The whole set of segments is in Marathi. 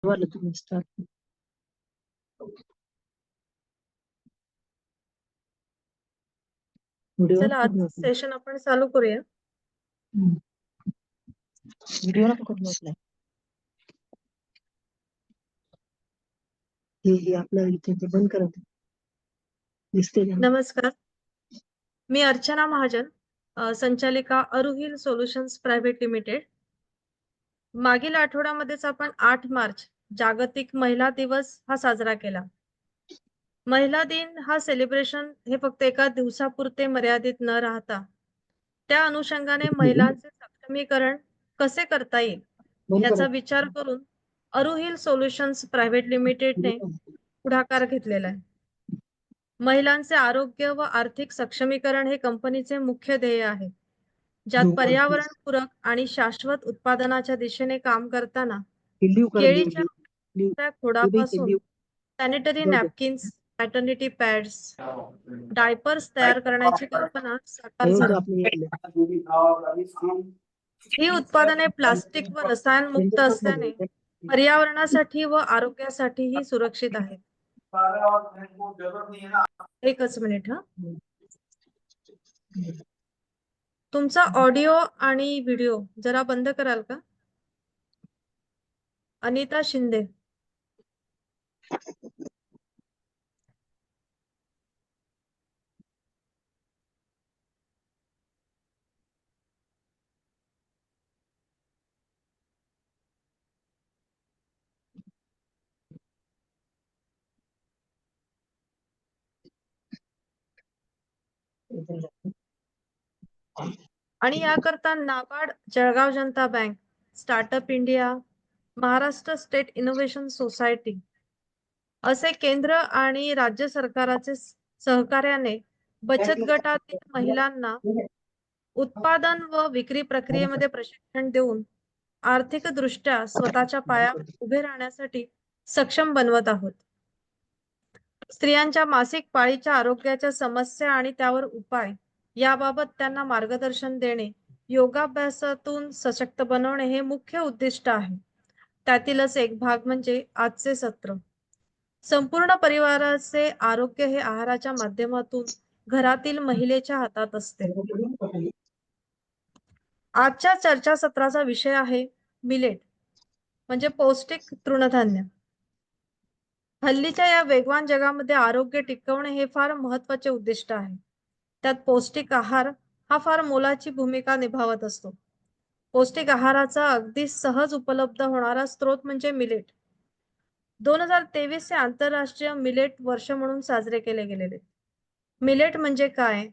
वाला तुम्ही स्टार्ट व्हिडिओ चला आज सेशन आपण चालू करूया. व्हिडिओ नको करू आपला हे आपल्या इथे ते बंद करत दिसते का? नमस्कार, मी अर्चना महाजन, संचालिका अरुहिल सोल्युशन्स प्रायव्हेट लिमिटेड. मागील आठवड्यामध्येच आपण 8 मार्च जागतिक महिला दिवस हा साजरा केला. महिला दिन हा सेलिब्रेशन हे फक्त एका दिवसापुरते मर्यादित न राहता त्या अनुषंगाने महिलांचे सक्षमीकरण कसे करता येईल बंद याचा करा. विचार करून अरुहिल सोल्युशन्स प्रायव्हेट लिमिटेडने पुढाकार घेतलेला आहे. महिलांचे आरोग्य व आर्थिक सक्षमीकरण हे कंपनीचे मुख्य ध्येय आहे, ज्यात पर्यावरणपूरक आणि शाश्वत उत्पादनाच्या दिशेने काम करताना केळीच्या खोडापासून sanitary napkins, maternity pads, diapers तयार करण्याची कल्पना साकार झाली. ही उत्पादने प्लास्टिक व रसायनमुक्त असल्याने पर्यावरणासाठी व आरोग्यासाठीही सुरक्षित आहेत. एकच मिनिट हा. तुमचा ऑडिओ आणि व्हिडिओ जरा बंद कराल का? अनिता शिंदे. आणि याकरता NABARD, Jalgaon Janata bank, startup India, Maharashtra state innovation society असे केंद्र आणि राज्य सरकाराचे सहकार्याने बचत गटातील महिलांना उत्पादन व विक्री प्रक्रियेमध्ये प्रशिक्षण देऊन आर्थिकदृष्ट्या स्वतःच्या पायावर उभे राहण्यासाठी सक्षम बनवत आहोत. स्त्रियांच्या मासिक पाळीच्या आरोग्याच्या समस्या आणि त्यावर उपाय याबाबत त्यांना मार्गदर्शन देणे, योगाभ्यासातून सशक्त बनवणे हे मुख्य उद्दिष्ट आहे. त्यातीलच एक भाग म्हणजे आजचे सत्र. संपूर्ण परिवाराचे आरोग्य हे आहाराच्या माध्यमातून घरातील महिलेच्या हातात असते. आजच्या चर्चासत्राचा विषय आहे मिलेट म्हणजे पौष्टिक तृणधान्य. हल्लीच्या या वेगवान जगामध्ये आरोग्य टिकवणे हे फार महत्त्वाचे उद्दिष्ट आहे. त्यात पौष्टिक आहार हा फार मोलाची भूमिका निभावत असतो. पौष्टिक आहाराचा अगदी सहज उपलब्ध होणारा स्रोत म्हणजे मिलेट. 2023 हे आंतरराष्ट्रीय मिलेट वर्ष म्हणून साजरे केले गेलेले. मिलेट म्हणजे काय?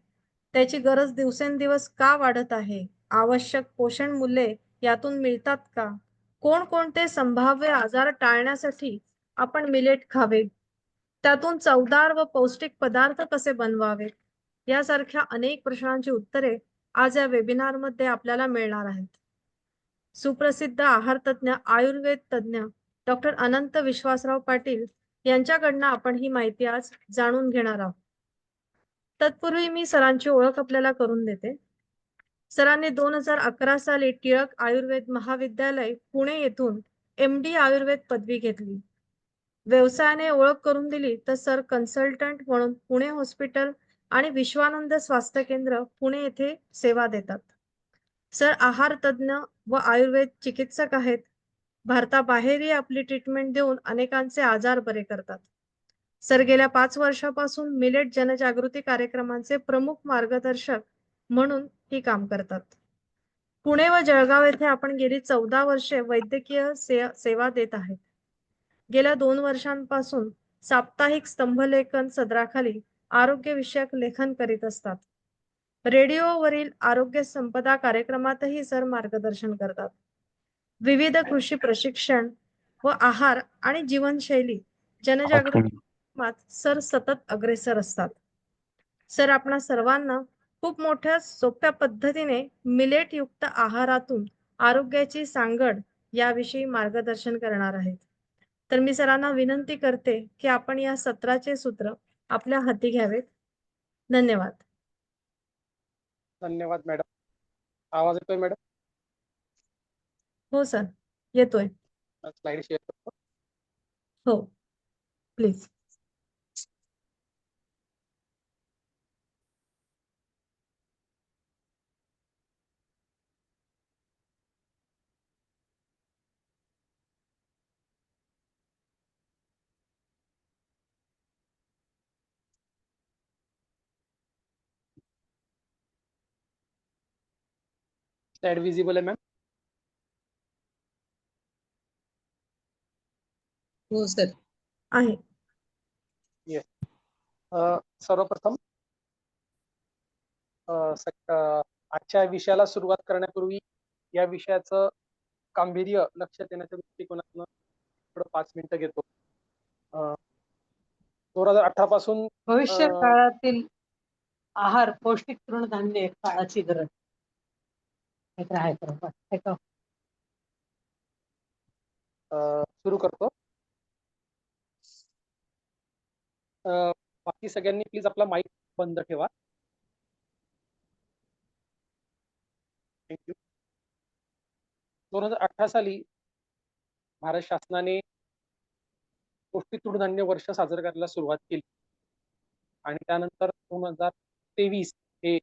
त्याची गरज दिवसेंदिवस का वाढत आहे? आवश्यक पोषण मूल्ये यातून मिळतात का? कोणकोणते संभाव्य आजार टाळण्यासाठी आपण मिलेट खावे? त्यातून चवदार व पौष्टिक पदार्थ कसे बनवावेत? यासारख्या अनेक प्रश्नांची उत्तरे आज या वेबिनारमध्ये आपल्याला मिळणार आहेत. सुप्रसिद्ध आहार तज्ञ, आयुर्वेद तज्ञ डॉक्टर अनंत विश्वासराव पाटील यांच्याकडनं आपण ही माहिती आज जाणून घेणार आहोत. तत्पूर्वी मी सरांची ओळख आपल्याला करून देते. सरांनी 2011 साली टिळक आयुर्वेद महाविद्यालय पुणे येथून MD आयुर्वेद पदवी घेतली. व्यवसायाने ओळख करून दिली तर सर कन्सल्टंट म्हणून पुणे हॉस्पिटल आणि विश्वानंद स्वास्थ्य केंद्र पुणे येथे सेवा देतात. सर आहार तज्ञ व आयुर्वेद चिकित्सक आहेत. भारताबाहेरही आपली ट्रीटमेंट देऊन अनेकांचे आजार बरे करतात. सर गेल्या 5 वर्षापासून मिलेट जनजागृती कार्यक्रमांचे प्रमुख मार्गदर्शक म्हणून ही काम करतात. पुणे व जळगाव येथे आपण गेली 14 वर्षे वैद्यकीय सेवा देत आहेत. गेल्या 2 वर्षांपासून साप्ताहिक स्तंभलेखन सदराखाली आरोग्यविषयक लेखन करीत असतात. रेडिओवरील आरोग्य संपदा कार्यक्रमातही सर मार्गदर्शन करतात. विविध कृषी प्रशिक्षण व आहार आणि जीवनशैली जनजागृतीत सर सतत अग्रेसर असतात. सर आपणा सर्वांना खूप मोठ्या सोप्या पद्धतीने मिलेट युक्त आहारातून आरोग्याची सांगड याविषयी मार्गदर्शन करणार आहेत. तर मी सरांना विनंती करते की आपण या सत्राचे सूत्र आपल्या हाती घ्यावेत. धन्यवाद. धन्यवाद मॅडम. आवाज येतोय मॅडम? हो सर, येतोय. स्लाइड शेअर करतो. हो, प्लीज. स्लाइड विजिबल आहे मॅम? हो सर. आहे. येस. सर्वप्रथम आजच्या विषयाला सुरुवात करण्यापूर्वी या विषयाचं गांभीर्य लक्षात येण्याच्या दृष्टिकोनातून थोडं 5 मिनिटं घेतो. 2018 पासून भविष्य काळातील आहार पौष्टिक तृणधान्य काळाची गरज. हे तर आहे बरोबर. हे का? सुरू करतो. बाकी सगळ्यांनी प्लीज आपला माईक बंद ठेवा. थँक्यू. 2018 साली भारत शासनाने पौष्टिक तृणधान्य वर्ष साजरं करायला सुरुवात केली आणि त्यानंतर 2023 हे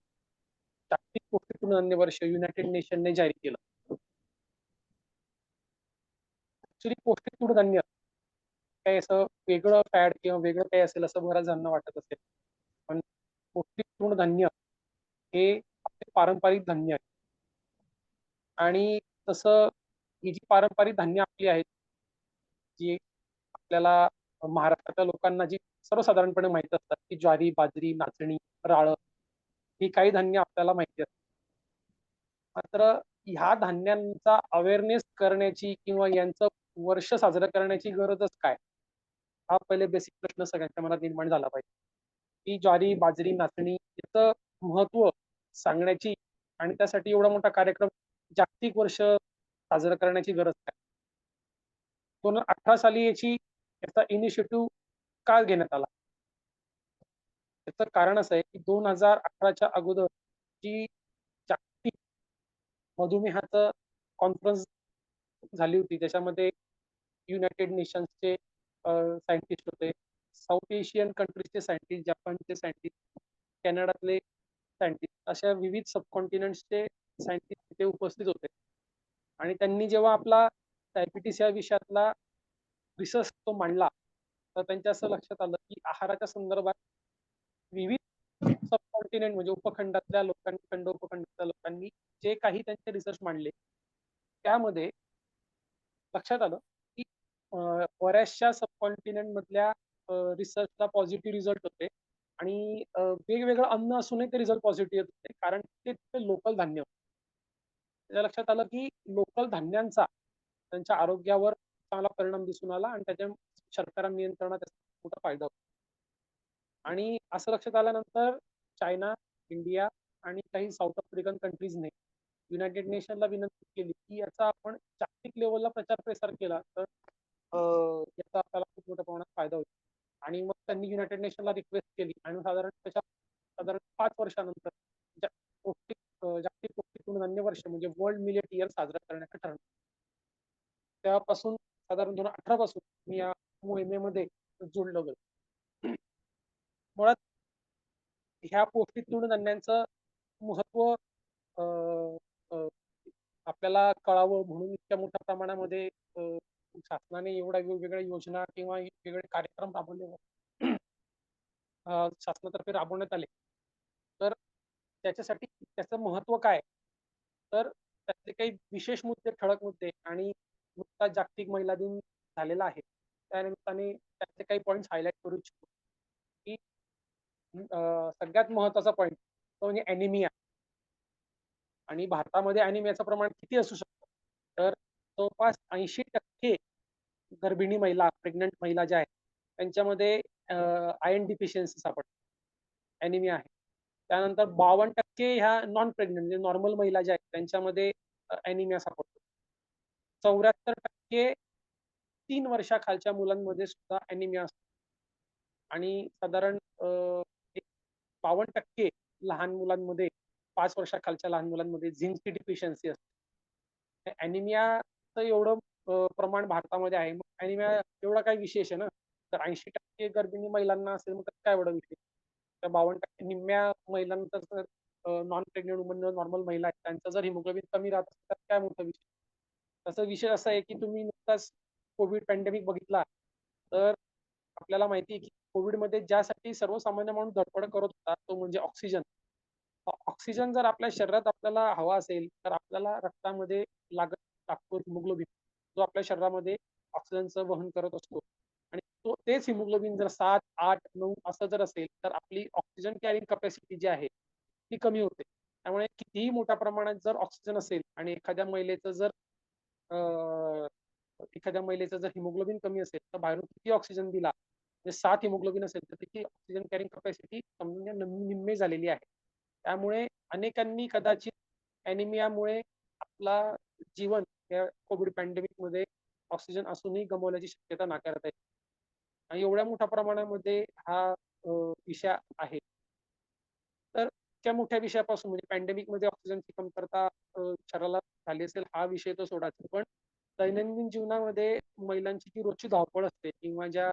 जागतिक पौष्टिक तृणधान्य वर्ष युनायटेड नेशनने जाहीर केलं. ऍक्च्युली पौष्टिक तृणधान्य काही असं वेगळं फॅड किंवा वेगळं काही असेल असं बऱ्याच जणांना वाटत असेल, पण पौष्टिक तृणधान्य हे आपले पारंपरिक धान्य आहे. आणि तसं ही जी पारंपरिक धान्य आपली आहेत, जी आपल्याला महाराष्ट्रातल्या लोकांना जी सर्वसाधारणपणे माहिती असतात की ज्वारी, बाजरी, नाचणी, राळ ही काही धान्य आपल्याला माहिती असतात. मात्र ह्या धान्यांचा अवेअरनेस करण्याची किंवा यांचं वर्ष साजरं करण्याची गरजच काय, हा पहिले बेसिक प्रश्न सगळ्यांच्या मनात निर्माण झाला पाहिजे. की ज्वारी, बाजरी, नाचणी याचं महत्व सांगण्याची आणि त्यासाठी एवढा मोठा कार्यक्रम जागतिक वर्ष साजरं करण्याची गरज काय. 2018 साली याचा इनिशिएटिव्ह का घेण्यात आला, त्याचं कारण असं आहे की 2018च्या अगोदर जी जागतिक मधुमेहाचं कॉन्फरन्स झाली होती, त्याच्यामध्ये युनायटेड नेशन्सचे सायंटिस्ट होते, साऊथ एशियन कंट्रीजचे सायंटिस्ट, जपानचे सायंटिस्ट, कॅनडातले सायंटिस्ट, अशा विविध सबकॉन्टिनेंट्सचे सायंटिस्ट तिथे उपस्थित होते. आणि त्यांनी जेव्हा आपला डायबिटीस या विषयातला रिसर्च तो मांडला, तर त्यांच्या असं लक्षात आलं की आहाराच्या संदर्भात विविध सबकॉन्टिनेंट म्हणजे उपखंडातल्या लोकांनी, खंड उपखंडातल्या लोकांनी जे काही त्यांचे रिसर्च मांडले, त्यामध्ये लक्षात आलं की बऱ्याचशा सबकॉन्टिनेंट मधल्या रिसर्चला पॉझिटिव्ह रिझल्ट होते आणि वेगवेगळं अन्न असूनही ते रिझल्ट पॉझिटिव्ह येत होते, कारण ते लोकल धान्य होते. त्याच्या लक्षात आलं की लोकल धान्यांचा त्यांच्या आरोग्यावर चांगला परिणाम दिसून आला आणि त्याच्या शर्करा नियंत्रणात त्याचा मोठा फायदा होतो. आणि असं लक्षात आल्यानंतर चायना, इंडिया आणि काही साऊथ आफ्रिकन कंट्रीजने युनायटेड नेशनला विनंती केली की याचा आपण जागतिक लेवलला प्रचार प्रसार केला तर याचा आपल्याला खूप मोठ्या प्रमाणात फायदा होईल. आणि मग त्यांनी युनायटेड नेशनला रिक्वेस्ट केली आणि साधारण 5 वर्षानंतर जागतिक पौष्टिक तृणधान्य वर्ष म्हणजे वर्ल्ड मिलेट इयर साजरा करण्याचं ठरलं. तेव्हापासून साधारण 2018 पासून मी या मोहिमेमध्ये जोडलं गेलो. मुळात ह्या पौष्टिक तृणधान्यांचं महत्व आपल्याला कळावं म्हणून इतक्या मोठ्या प्रमाणामध्ये शासनाने एवढ्या वेगवेगळ्या योजना किंवा वेगवेगळे कार्यक्रम राबवले शासनातर्फे राबवण्यात आले. तर त्याच्यासाठी त्याचं महत्व काय, तर त्याचे काही विशेष मुद्दे, ठळक मुद्दे आणि नुकताच जागतिक महिला दिन झालेला आहे, त्यानिमित्ताने त्याचे काही पॉईंट्स हायलाईट करू इच्छितो. की सगळ्यात महत्वाचा पॉईंट तो म्हणजे ॲनिमिया. आणि भारतामध्ये ॲनिमियाचं प्रमाण किती असू शकतं, तर जवळपास 80% गर्भिणी महिला, प्रेग्नंट महिला ज्या आहेत त्यांच्यामध्ये आयर्न डिफिशियन्सी सापडते, ॲनिमिया आहे. त्यानंतर 52% ह्या नॉन प्रेग्नंट म्हणजे नॉर्मल महिला ज्या आहेत त्यांच्यामध्ये ॲनिमिया सापडतो. 74% 3 वर्षाखालच्या मुलांमध्ये सुद्धा ॲनिमिया असतो. आणि साधारण 52% लहान मुलांमध्ये, 5 वर्षाखालच्या लहान मुलांमध्ये झिंकची डिफिशियन्सी असते. ॲनिमियाचं एवढं प्रमाण भारतामध्ये आहे. मग अॅनिमिया एवढा काही विशेष आहे ना. तर 80% गर्भिणी महिलांना असेल मग काय एवढं विशेष. तर 52% निम्म्या महिलांचा जर नॉन प्रेग्नेंट वुमन नॉर्मल महिला आहेत त्यांचं जर हिमोग्लोबिन कमी राहत असेल तर काय मोठा विषय. तसा विषय असा आहे की तुम्ही नुकताच कोविड पॅन्डेमिक बघितला तर आपल्याला माहिती आहे की कोविडमध्ये ज्यासाठी सर्वसामान्य माणूस धडपड करत होता तो म्हणजे ऑक्सिजन. ऑक्सिजन जर आपल्या शरीरात आपल्याला हवा असेल तर आपल्याला रक्तामध्ये लागतो हिमोग्लोबिन जो आपल्या शरीरामध्ये ऑक्सिजनचं वहन करत असतो. आणि तेच हिमोग्लोबिन जर 7, 8, 9 असं जर असेल तर आपली ऑक्सिजन कॅरिंग कॅपॅसिटी जी आहे ती कमी होते. त्यामुळे कितीही मोठ्या प्रमाणात जर ऑक्सिजन असेल आणि एखाद्या महिलेचं जर हिमोग्लोबिन कमी असेल तर बाहेरून किती ऑक्सिजन दिला म्हणजे 7 हिमोग्लोबिन असेल तर त्याची ऑक्सिजन कॅरिंग कॅपॅसिटी निम्मे झालेली आहे. त्यामुळे अनेकांनी कदाचित अॅनिमियामुळे आपला जीवन या कोविड पॅन्डेमिक मध्ये ऑक्सिजन असूनही गमावल्याची शक्यता नाकारता येते. आणि एवढ्या मोठ्या प्रमाणामध्ये हा विषय आहे. तर इतक्या मोठ्या विषयापासून म्हणजे पॅन्डेमिक मध्ये ऑक्सिजनची कमतरता शरीराला झाली असेल हा विषय तो सोडायचा. पण दैनंदिन जीवनामध्ये महिलांची जी रोजची धावपळ असते किंवा ज्या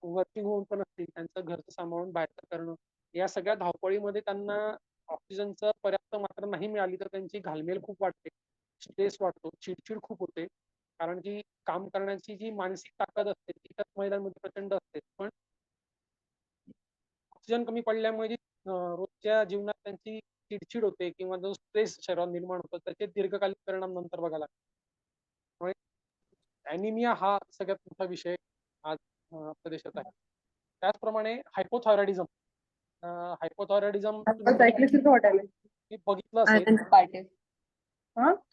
वर्किंग वुमन पण असतील त्यांचं घरचं सांभाळून बाहेरचं करणं या सगळ्या धावपळीमध्ये त्यांना ऑक्सिजनचं पर्याप्त मात्रा नाही मिळाली तर त्यांची घालमेल खूप वाटते, स्ट्रेस वाटतो, चिडचिड खूप होते. कारण की काम करण्याची जी मानसिक ताकद असते ती तर महिलांमध्ये प्रचंड असते. पण ऑक्सिजन कमी पडल्यामुळे रोजच्या जीवनात त्यांची चिडचिड होते किंवा जो स्ट्रेस शरीरात निर्माण होतो त्याचे दीर्घकालीन परिणाम नंतर बघायला लागतात. अॅनिमिया हा सगळ्यात मोठा विषय आज आपल्या देशात आहे. त्याचप्रमाणे हायपोथायरॉइडिझम बघितलं असेल. Anand Patil.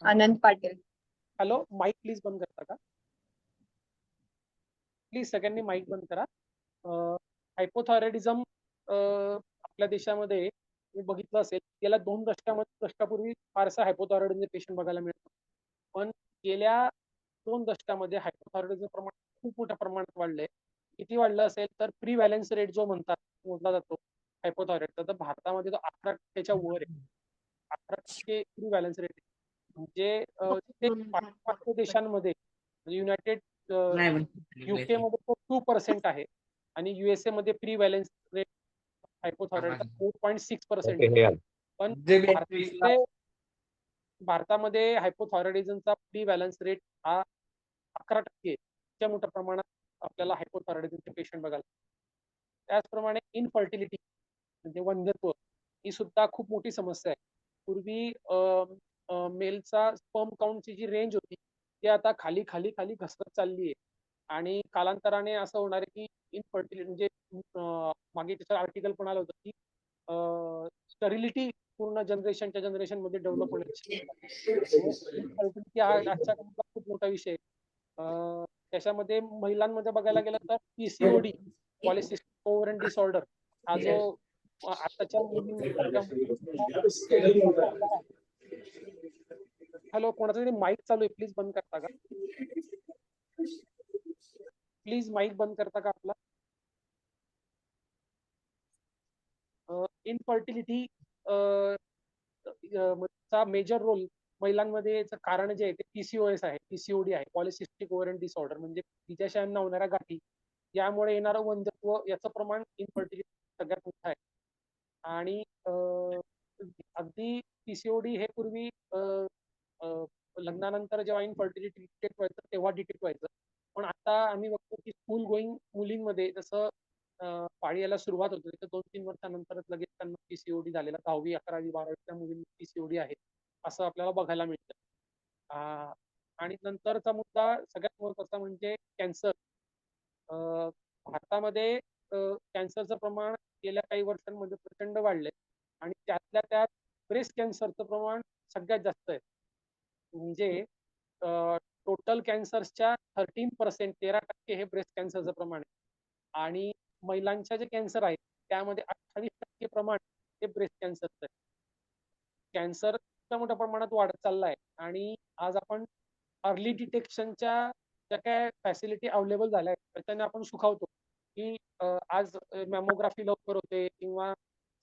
Anand Patil. Hello, mic please बंद करता का? प्लीज सगळ्यांनी माईक बंद करा. हायपोथायरॉइडिझम आपल्या देशामध्ये बघितलं असेल गेल्या 2 दशकापूर्वी फारसा हायपोथायरॉइडिझमचे पेशंट बघायला मिळतात. पण गेल्या 2 दशकामध्ये हायपोथायरॉइडिझम प्रमाण खूप मोठ्या प्रमाणात वाढलंय. किती वाढलं असेल तर प्रिव्हॅलन्स रेट जो म्हणतात मोजला जातो हायपोथायरॉइडचा तर भारतामध्ये तो 11% वर आहे. 11% प्रिव्हॅलन्स रेट म्हणजे पाश्चिमात्य देशांमध्ये युनायटेड युके मध्ये तो 2% आहे आणि युएसए मध्ये प्रिव्हॅलन्स रेट हायपोथायरॉइडचा 4.6% पण भारतामध्ये हायपोथायरॉइडिझमचा प्रिव्हॅलन्स रेट हा 11% इतक्या मोठ्या प्रमाणात आपल्याला हायपोथायरॉइडिझमचे पेशंट बघायला. त्याचप्रमाणे इनफर्टिलिटी म्हणजे वंध्यत्व ही सुद्धा खूप मोठी समस्या आहे. पूर्वी मेलचा स्पर्म काउंटची जी रेंज होती ती आता खाली खाली खाली घसरत चालली आहे आणि कालांतराने असं होणार आहे की इनफर्टिलिटी म्हणजे मागे त्याचं आर्टिकल पण आलं होतं की स्टरिलिटी पूर्ण जनरेशनच्या जनरेशन मध्ये डेव्हलप होण्याची इनफर्टिलिटी हा आजच्या काळातला खूप मोठा विषय. त्याच्यामध्ये महिलांमध्ये बघायला गेलं तर पीसीओडी पॉलिसिस्टिक ओव्हरी डिसऑर्डर हा जो आताच्या हॅलो, कोणाचा तरी माईक चालू आहे, प्लीज बंद करता का? प्लीज माईक बंद करता का आपला? इनफर्टिलिटी चा मेजर रोल महिलांमध्ये याचं कारण जे आहे ते पीसीओएस आहे, पीसीओडी आहे, पॉलिसिस्टिक ओव्हरी डिसऑर्डर म्हणजे तिच्याशांना होणाऱ्या गाठी यामुळे येणारं वंध्यत्व याचं प्रमाण इनफर्टिलिटी सगळ्यात मोठं आहे. आणि अगदी पीसीओडी हे पूर्वी लग्नानंतर जेव्हा इनफर्टिलिटी डिटेक्ट व्हायचं तेव्हा डिटेक्ट व्हायचं. पण आता आम्ही बघतो की स्कूल गोईंग मुलींमध्ये जसं पाळी यायला सुरुवात होते तर 2-3 वर्षानंतरच लगेच त्यांना पीसीओडी झालेला 10वी 11वी 12वीच्या मुलींना पीसीओडी आहे असं आपल्याला बघायला मिळतं. आणि नंतरचा मुद्दा सगळ्यात महत्वाचा म्हणजे कॅन्सर. भारतामध्ये कॅन्सरचं प्रमाण गेल्या काही वर्षांमध्ये प्रचंड वाढलंय आणि त्यातल्या त्यात ब्रेस्ट कॅन्सरचं प्रमाण सगळ्यात जास्त आहे. म्हणजे टोटल कॅन्सरच्या 13% हे ब्रेस्ट कॅन्सरचं प्रमाण आहे आणि महिलांच्या जे कॅन्सर आहे त्यामध्ये 28% प्रमाण हे ब्रेस्ट कॅन्सरचं आहे. कॅन्सर इतक्या मोठ्या प्रमाणात वाढत चालला आहे आणि आज आपण अर्ली डिटेक्शनच्या ज्या काय फॅसिलिटी अवेलेबल झाल्या आहेत त्याच्याने आपण सुखावतो की आज मॅमोग्राफी लवकर होते किंवा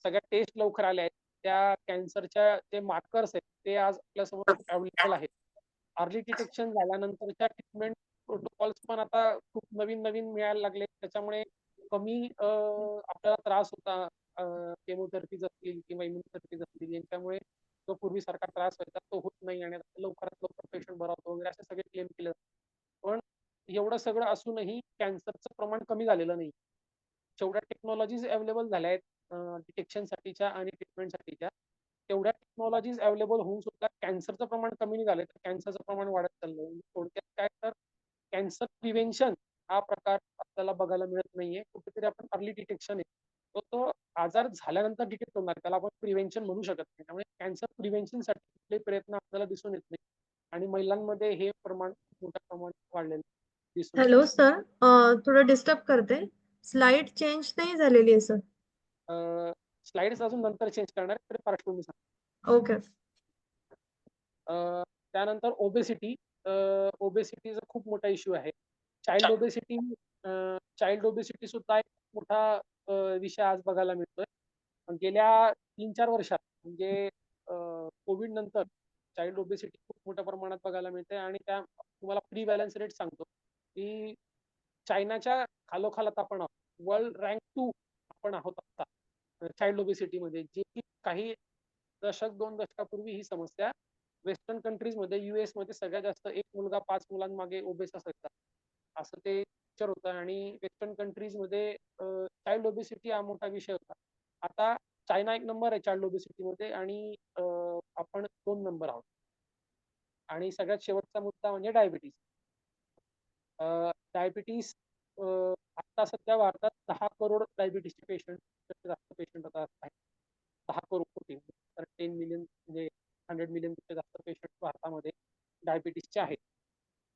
सगळ्या टेस्ट लवकर आल्या आहेत. त्या कॅन्सरच्या जे मार्कर्स आहेत ते आज आपल्यासमोर अवेलेबल आहेत. अर्ली डिटेक्शन झाल्यानंतरच्या ट्रीटमेंट प्रोटोकॉल्स पण आता खूप नवीन नवीन मिळायला लागले. त्याच्यामुळे कमी आपल्याला त्रास होता. केमोथेरपीज असतील किंवा इम्युनोथेरपीज असतील यांच्यामुळे जो पूर्वीसारखा त्रास व्हायचा तो होत नाही आणि लवकरात लवकर पेशंट बरा होतो वगैरे असे सगळे क्लेम केले जातात. पण एवढं सगळं असूनही कॅन्सरचं प्रमाण कमी झालेलं नाही. जेवढ्या टेक्नॉलॉजीज अवेलेबल झाल्या आहेत डिटेक्शनसाठीच्या आणि ट्रीटमेंटसाठीच्या, तेवढ्या टेक्नॉलॉजीज अवेलेबल होऊन सुद्धा कॅन्सरचं प्रमाण कमी नाही झालं, तर कॅन्सरचं प्रमाण वाढत चाललंय. थोडक्यात काय तर कॅन्सर प्रिव्हेन्शन हा प्रकार आपल्याला बघायला मिळत नाहीये. कुठेतरी आपण अर्ली डिटेक्शन आहे तो आजार झाल्यानंतर डिटेक्ट होणार, त्याला आपण प्रिव्हेन्शन म्हणू शकत नाही. त्यामुळे कॅन्सर प्रिव्हेन्शनसाठी कुठले प्रयत्न आपल्याला दिसून येत नाही आणि महिलांमध्ये हे प्रमाण मोठ्या प्रमाणात वाढलेलं दिसून येतं. हॅलो सर, थोडं डिस्टर्ब करते. स्लाइड चेंज नाही झालेली आहे सर. स्लाइड्स अजून नंतर चेंज करणार आहे, तरी पार्श्वभूमी सांग. ओके. त्यानंतर ओबेसिटी. ओबेसिटीचा खूप मोठा इश्यू आहे. चाइल्ड ओबेसिटी सुद्धा एक मोठा विषय आज बघायला मिळतोय. गेल्या 3-4 वर्षात म्हणजे कोविड नंतर चाइल्ड ओबेसिटी खूप मोठ्या प्रमाणात बघायला मिळते आणि त्या तुम्हाला प्रिव्हॅलन्स रेट सांगतो की चायनाच्या खालोखाल आता आपण आहोत. वर्ल्ड रँक 2 आपण आहोत आता चाइल्ड ओबेसिटीमध्ये, जे की काही दशक 2 दशकापूर्वी ही समस्या वेस्टर्न कंट्रीजमध्ये US मध्ये सगळ्यात जास्त 1 मुलगा 5 मुलांमागे ओबेस असायचा, असं ते पिक्चर होतं आणि वेस्टर्न कंट्रीजमध्ये चाइल्ड ओबेसिटी हा मोठा विषय होता. आता चायना 1 नंबर आहे चाइल्ड ओबेसिटीमध्ये आणि आपण 2 नंबर आहोत. आणि सगळ्यात शेवटचा मुद्दा म्हणजे डायबिटीस. डायबिटीस आता सध्या भारतात 10 करोड डायबिटीसचे पेशंट जास्त पेशंट आता आहेत. 10 करोड कोटी, तर 10 मिलियन म्हणजे 100 मिलियन पेक्षा जास्त पेशंट भारतामध्ये डायबिटीसचे आहेत.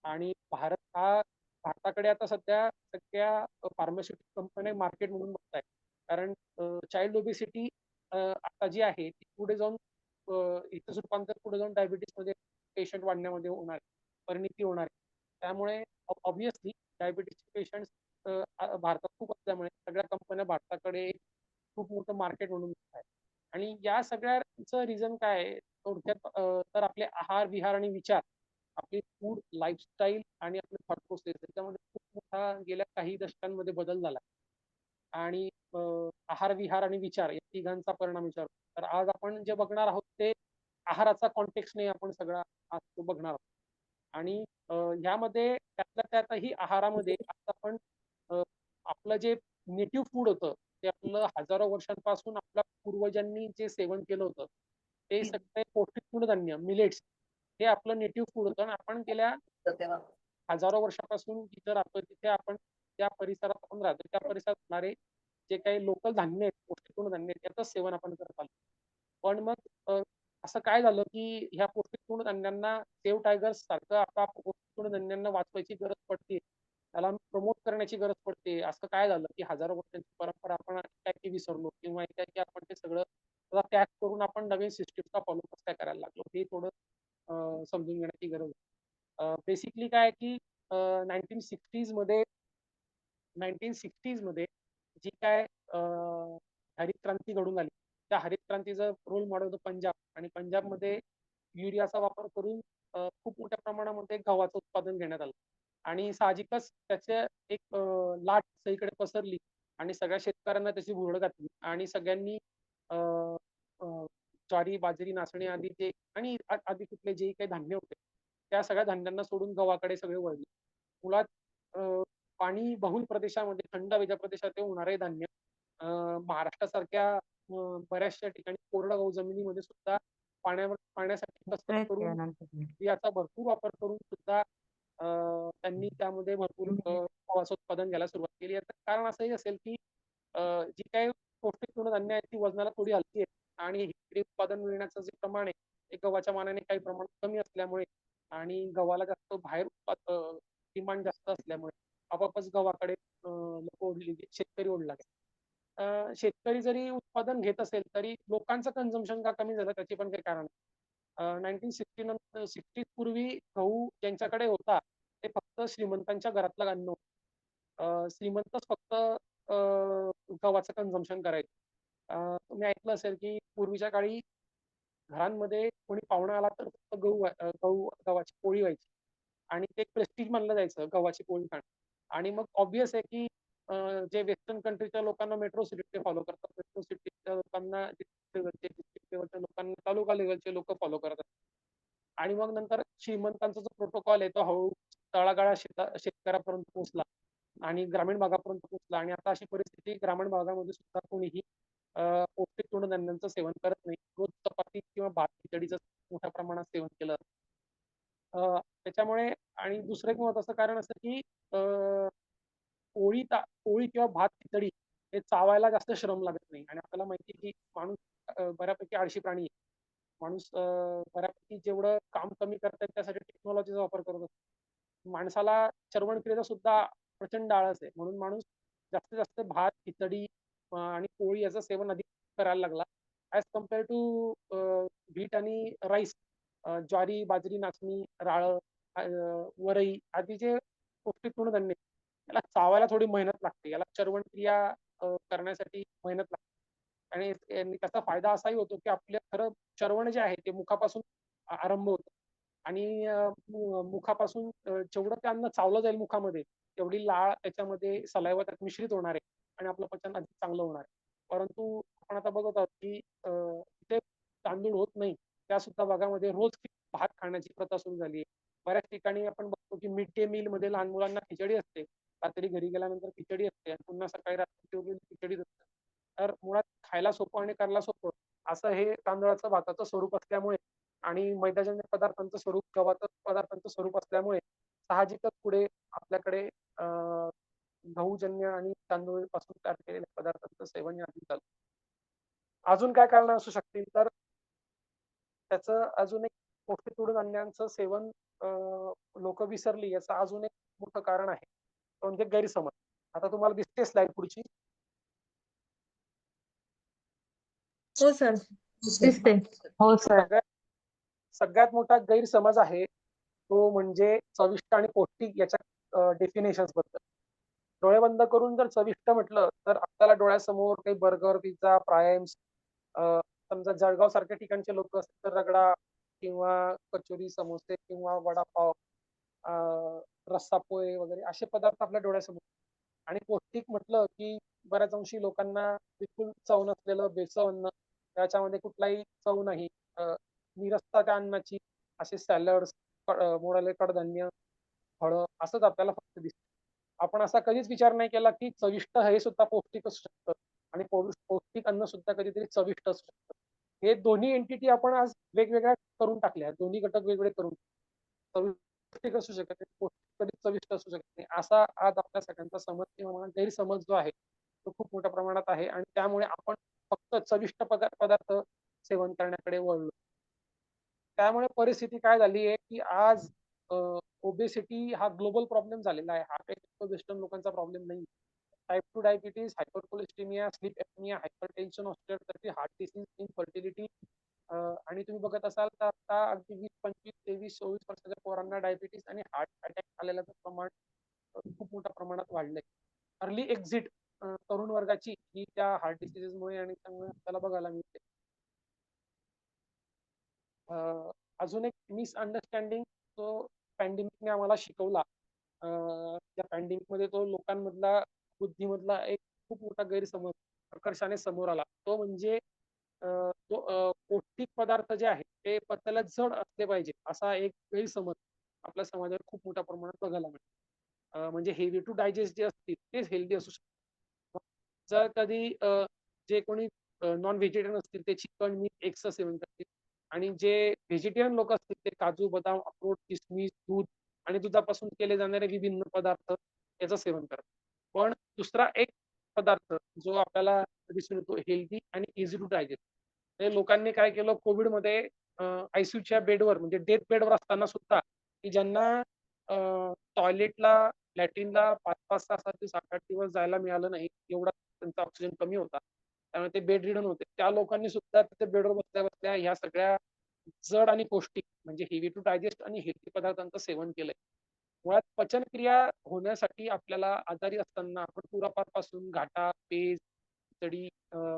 आणि भारताकडे आता सध्या सगळ्या फार्मास्युटिकल कंपन्या मार्केट म्हणून बघतायत. कारण चाइल्ड ओबेसिटी आता जी आहे ती पुढे जाऊन इथंच रूपांतर पुढे जाऊन डायबिटीसमध्ये पेशंट वाढण्यामध्ये होणार आहे, परिणिती होणार आहे. त्यामुळे ऑब्व्हियसली डायबिटीसचे पेशंट भारतात खूप असल्यामुळे सगळ्या कंपन्या भारताकडे खूप मोठं मार्केट म्हणून बघत आहेत. आणि या सगळ्याचं रिझन काय आहे थोडक्यात तर आपले आहार विहार आणि विचार, आपली फूड लाईफस्टाईल आणि आपले थॉट प्रोसेस त्याच्यामध्ये खूप मोठा गेल्या काही दशकांमध्ये बदल झाला. आणि आहार विहार आणि विचार या तिघांचा परिणाम विचार, तर आज आपण जे बघणार आहोत ते आहाराचा कॉन्टेक्स्ट नाही, आपण सगळा आज तो बघणार आहोत. आणि ह्यामध्ये त्यातल्या त्यातही आहारामध्ये आता आपण आपलं जे नेटिव्ह फूड होतं ते आपलं हजारो वर्षांपासून आपल्या पूर्वजांनी जे सेवन केलं होतं ते सगळे पौष्टिक तृणधान्य मिलेट्स हे आपलं नेटिव्ह फूड होतं. आणि आपण गेल्या हजारो वर्षापासून जिथं राहतो तिथे आपण त्या परिसरात आपण राहतो, त्या परिसरात होणारे जे काही लोकल धान्य आहेत, पौष्टिक तृणधान्य आहेत, त्याचं सेवन आपण करत आलो. पण मग असं काय झालं की ह्या पौष्टिक तृणधान्यांना सेव्ह टायगर्स सारखं आता पौष्टिक तृणधान्यांना वाचवायची गरज पडते, त्याला प्रमोट करण्याची गरज पडते. असं काय झालं की हजारो वर्षांची परंपरा आपण एकाएकी विसरलो किंवा एकाएकी आपण ते सगळं त्याग करून आपण नवीन सिस्टीमचा फॉलो कसं काय करायला लागलो, हे थोडं समजून घेण्याची गरज आहे. बेसिकली काय की 1960s मध्ये जी काय हरित क्रांती घडून आली, त्या हरित क्रांतीचं रोल मॉडेल होतं पंजाब. आणि पंजाबमध्ये युरियाचा वापर करून खूप मोठ्या प्रमाणामध्ये गव्हाचं उत्पादन घेण्यात आलं. आणि साहजिकच त्याचे एक लाट सगळीकडे पसरली आणि सगळ्या शेतकऱ्यांना त्याची भुरळ घातली आणि सगळ्यांनी ज्वारी, बाजरी, नाचणी आदी जे आणि आदी कुठले जे काही धान्य होते त्या सगळ्या धान्यांना सोडून गव्हाकडे सगळे वळले. मुळात पाणी बहुल प्रदेशामध्ये, थंड हवेच्या प्रदेशात ते होणारे धान्य महाराष्ट्रासारख्या बऱ्याचशा ठिकाणी कोरडवाहू जमिनीमध्ये सुद्धा पाण्यासाठी कसरत करून याचा भरपूर वापर करून सुद्धा त्यांनी त्यामध्ये भरपूर गव्हाचं उत्पादन घ्यायला सुरुवात केली. याचं कारण असंही असेल की जी काही पौष्टिक तृणधान्य आहेत ती वजनाला थोडी हलकी आहेत आणि इकडे उत्पादन मिळण्याचं जे प्रमाण आहे ते गव्हाच्या मानाने काही प्रमाणात कमी असल्यामुळे आणि गव्हाला जास्त बाहेर डिमांड जास्त असल्यामुळे आपापच गव्हाकडे लोक शेतकरी ओढ लागले. शेतकरी जरी उत्पादन घेत असेल तरी लोकांचं कन्झम्पशन का कमी झालं त्याचे पण काही कारण. 1960 पूर्वी गहू ज्यांच्याकडे होता ते फक्त श्रीमंतांच्या घरातलं अन्न होतं. श्रीमंतच फक्त गव्हाचं कन्झम्पशन करायचं. तुम्ही ऐकलं असेल की पूर्वीच्या काळी घरांमध्ये कोणी पाहुणा आला तर फक्त गव्हाची पोळी व्हायची आणि ते प्रेस्टिज मानलं जायचं गव्हाची पोळी खाणं. आणि मग ऑब्व्हियस आहे की जे वेस्टर्न कंट्रीच्या लोकांना मेट्रो सिटी ते फॉलो करतात, मेट्रो सिटीच्या लोकांना डिस्ट्रिक्ट लेवलचे, डिस्ट्रिक्ट लेवलच्या लोकांना तालुका लेवलचे लोक फॉलो करतात. आणि मग नंतर श्रीमंतांचा जो प्रोटोकॉल आहे तो हळूहळू तळागाळा शेतकऱ्यापर्यंत पोहोचला आणि ग्रामीण भागापर्यंत पोहोचला. आणि आता अशी परिस्थिती ग्रामीण भागामध्ये सुद्धा कोणीही पौष्टिक तृणधान्यांचं सेवन करत नाही. रोज चपाती किंवा भात खिचडीचं मोठ्या प्रमाणात सेवन केलं जातं. त्याच्यामुळे आणि दुसरं एक महत्वाचं कारण असं की पोळी किंवा भात खिचडी हे चावायला जास्त श्रम लागत नाही. आणि आपल्याला माहिती आहे की माणूस बऱ्यापैकी आळशी प्राणी आहे. माणूस बऱ्यापैकी जेवढं काम कमी करता येईल त्यासाठी टेक्नॉलॉजीचा वापर करत असतो. माणसाला चरवणक्रियेचा सुद्धा प्रचंड आळस आहे, म्हणून माणूस जास्तीत जास्त भात खिचडी आणि पोळी याचं सेवन अधिक करायला लागला ऍज कम्पेअर टू व्हीट आणि राईस. ज्वारी, बाजरी, नाचणी, राळं, वरई आदी जे पौष्टिक तृणधान्य आहेत, याला चावायला थोडी मेहनत लागते, याला चरवणक्रिया करण्यासाठी मेहनत लागते. आणि त्याचा फायदा असाही होतो की आपल्या खरं चरवण जे आहे ते मुखापासून आरंभ होतं. आणि मुखापासून जेवढं ते अन्न चावलं जाईल मुखामध्ये तेवढी लाळ त्याच्यामध्ये सलायवा त्यात मिश्रित होणार आहे आणि आपलं पचन अधिक चांगलं होणार आहे. परंतु आपण आता बघत आहोत की तिथे तांदूळ होत नाही, त्या सुद्धा भागामध्ये रोज भात खाण्याची प्रथा सुरू झाली आहे. बऱ्याच ठिकाणी आपण बघतो की मिड डे मील मध्ये लहान मुलांना खिचडी असते, रात्री घरी गेल्यानंतर खिचडी असते आणि पुन्हा सकाळी रात्री खिचडी असते. तर मुळात खायला सोपं आणि करायला सोपं असं हे तांदळाचं भाताचं स्वरूप असल्यामुळे आणि मैदाजन्य पदार्थांचं स्वरूप गव्हाचं पदार्थांचं स्वरूप असल्यामुळे साहजिकच पुढे आपल्याकडे गहूजन्य आणि तांदूळ पासून तयार केलेल्या पदार्थांचं सेवन अधिक झालं. अजून काय कारण असू शकतील तर त्याचं अजून एक पौष्टिक तृणधान्यांचं सेवन लोक विसरली याचं अजून एक मोठं कारण आहे, म्हणजे गैरसमज. आता तुम्हाला दिसते स्लाइड पुढची. हो सर, दिसते. हो सर. सगळ्यात मोठा गैरसमज आहे तो म्हणजे चविष्ट आणि पौष्टिक याच्या डेफिनेशन्स बद्दल. डोळे बंद करून जर चविष्ट म्हटलं तर आपल्याला डोळ्यासमोर काही बर्गर, पिझ्झा, फ्रायम्स, समजा जळगाव सारख्या ठिकाणचे लोक असतील तर रगडा किंवा कचोरी, समोसे किंवा वडापाव, रस्सा पोहे वगैरे असे पदार्थ आपल्या डोळ्यासमोर. आणि पौष्टिक म्हटलं की बऱ्याच अंशी लोकांना बिलकुल चव नसलेलं बेचव अन्न, त्याच्यामध्ये कुठलाही चव नाही, निरसता त्या अन्नाची, असे सॅलड्स, मोडाले कडधान्य, फळं असंच आपल्याला फक्त दिसतं. आपण असा कधीच विचार नाही केला की चविष्ट हे सुद्धा पौष्टिक असू शकतं आणि पौष्टिक अन्न सुद्धा कधीतरी चविष्ट असू शकतं. हे दोन्ही एंटिटी आपण आज वेगवेगळ्या करून टाकल्या, दोन्ही घटक वेगवेगळे करून. पौष्टिक असू शकत नाही, पौष्टिक कधी चविष्ट असू शकत नाही, असा आज आपल्या सगळ्यांचा समज किंवा गैरसमज जो आहे तो खूप मोठ्या प्रमाणात आहे. आणि त्यामुळे आपण फक्त चविष्ट पदार्थ सेवन करण्याकडे वळलो. त्यामुळे परिस्थिती काय झाली आहे की आज ओबेसिटी हा ग्लोबल प्रॉब्लेम झालेला आहे. हा काही वेस्टर्न लोकांचा प्रॉब्लेम नाही. Type 2 diabetes, hypercholesterolemia, sleep apnea, hypertension, osteoarthritis, heart disease, infertility, आणि तुम्ही बघत असाल तर आता अगदी 20, 25, 23, 24 वर्षाच्या पोरांना डायबिटीस आणि हार्ट अटॅक आलेलं प्रमाण खूप मोठ्या प्रमाणात वाढलंय. अर्ली एक्झिट तरुण वर्गाची ही त्या हार्ट डिसिजेसमुळे आणि त्यामुळे आपल्याला बघायला मिळते. अजून एक मिसअंडरस्टँडिंग जो पॅन्डेमिकने आम्हाला शिकवला, त्या पॅन्डेमिकमध्ये तो लोकांमधला बुद्धीमधला एक खूप मोठा गैरसमज प्रकर्षाने समोर आला. तो म्हणजे पौष्टिक पदार्थ जे आहे ते पचायला जड असले पाहिजे असा एक गैरसमज आपल्या समाजात खूप मोठ्या प्रमाणात बघायला मिळतो. म्हणजे हेवी टू डायजेस्ट जे असतील तेच हेल्दी असू शकतात. जर कधी जे कोणी नॉन व्हेजिटेरियन असतील ते चिकन, मीठ, एग्सचं सेवन करतील आणि जे व्हेजिटेरियन लोक असतील ते काजू, बदाम, अक्रोड, किसमिस, दूध आणि दुधापासून केले जाणारे विभिन्न पदार्थ याचं सेवन करतात. पण दुसरा एक पदार्थ जो आपल्याला दिसून येतो हेल्दी आणि इझी टू डायजेस्ट, हे लोकांनी काय केलं कोविडमध्ये आयसीयूच्या बेडवर म्हणजे डेथ बेडवर असताना सुद्धा की ज्यांना टॉयलेटला, लॅट्रिनला 5-5, 6-7 दिवस, 8-8 दिवस जायला मिळालं नाही, एवढा त्यांचा ऑक्सिजन कमी होता, त्यामुळे ते बेड रिडन होते. त्या लोकांनी सुद्धा तिथे बेडवर बसल्या बसल्या ह्या सगळ्या जड आणि पौष्टिक म्हणजे हेवी टू डायजेस्ट आणि हेल्दी पदार्थांचं सेवन केलंय. मुळात पचनक्रिया होण्यासाठी आपल्याला आजारी असताना आपण पुरापारपासून घाटा, पेज, खिचडी,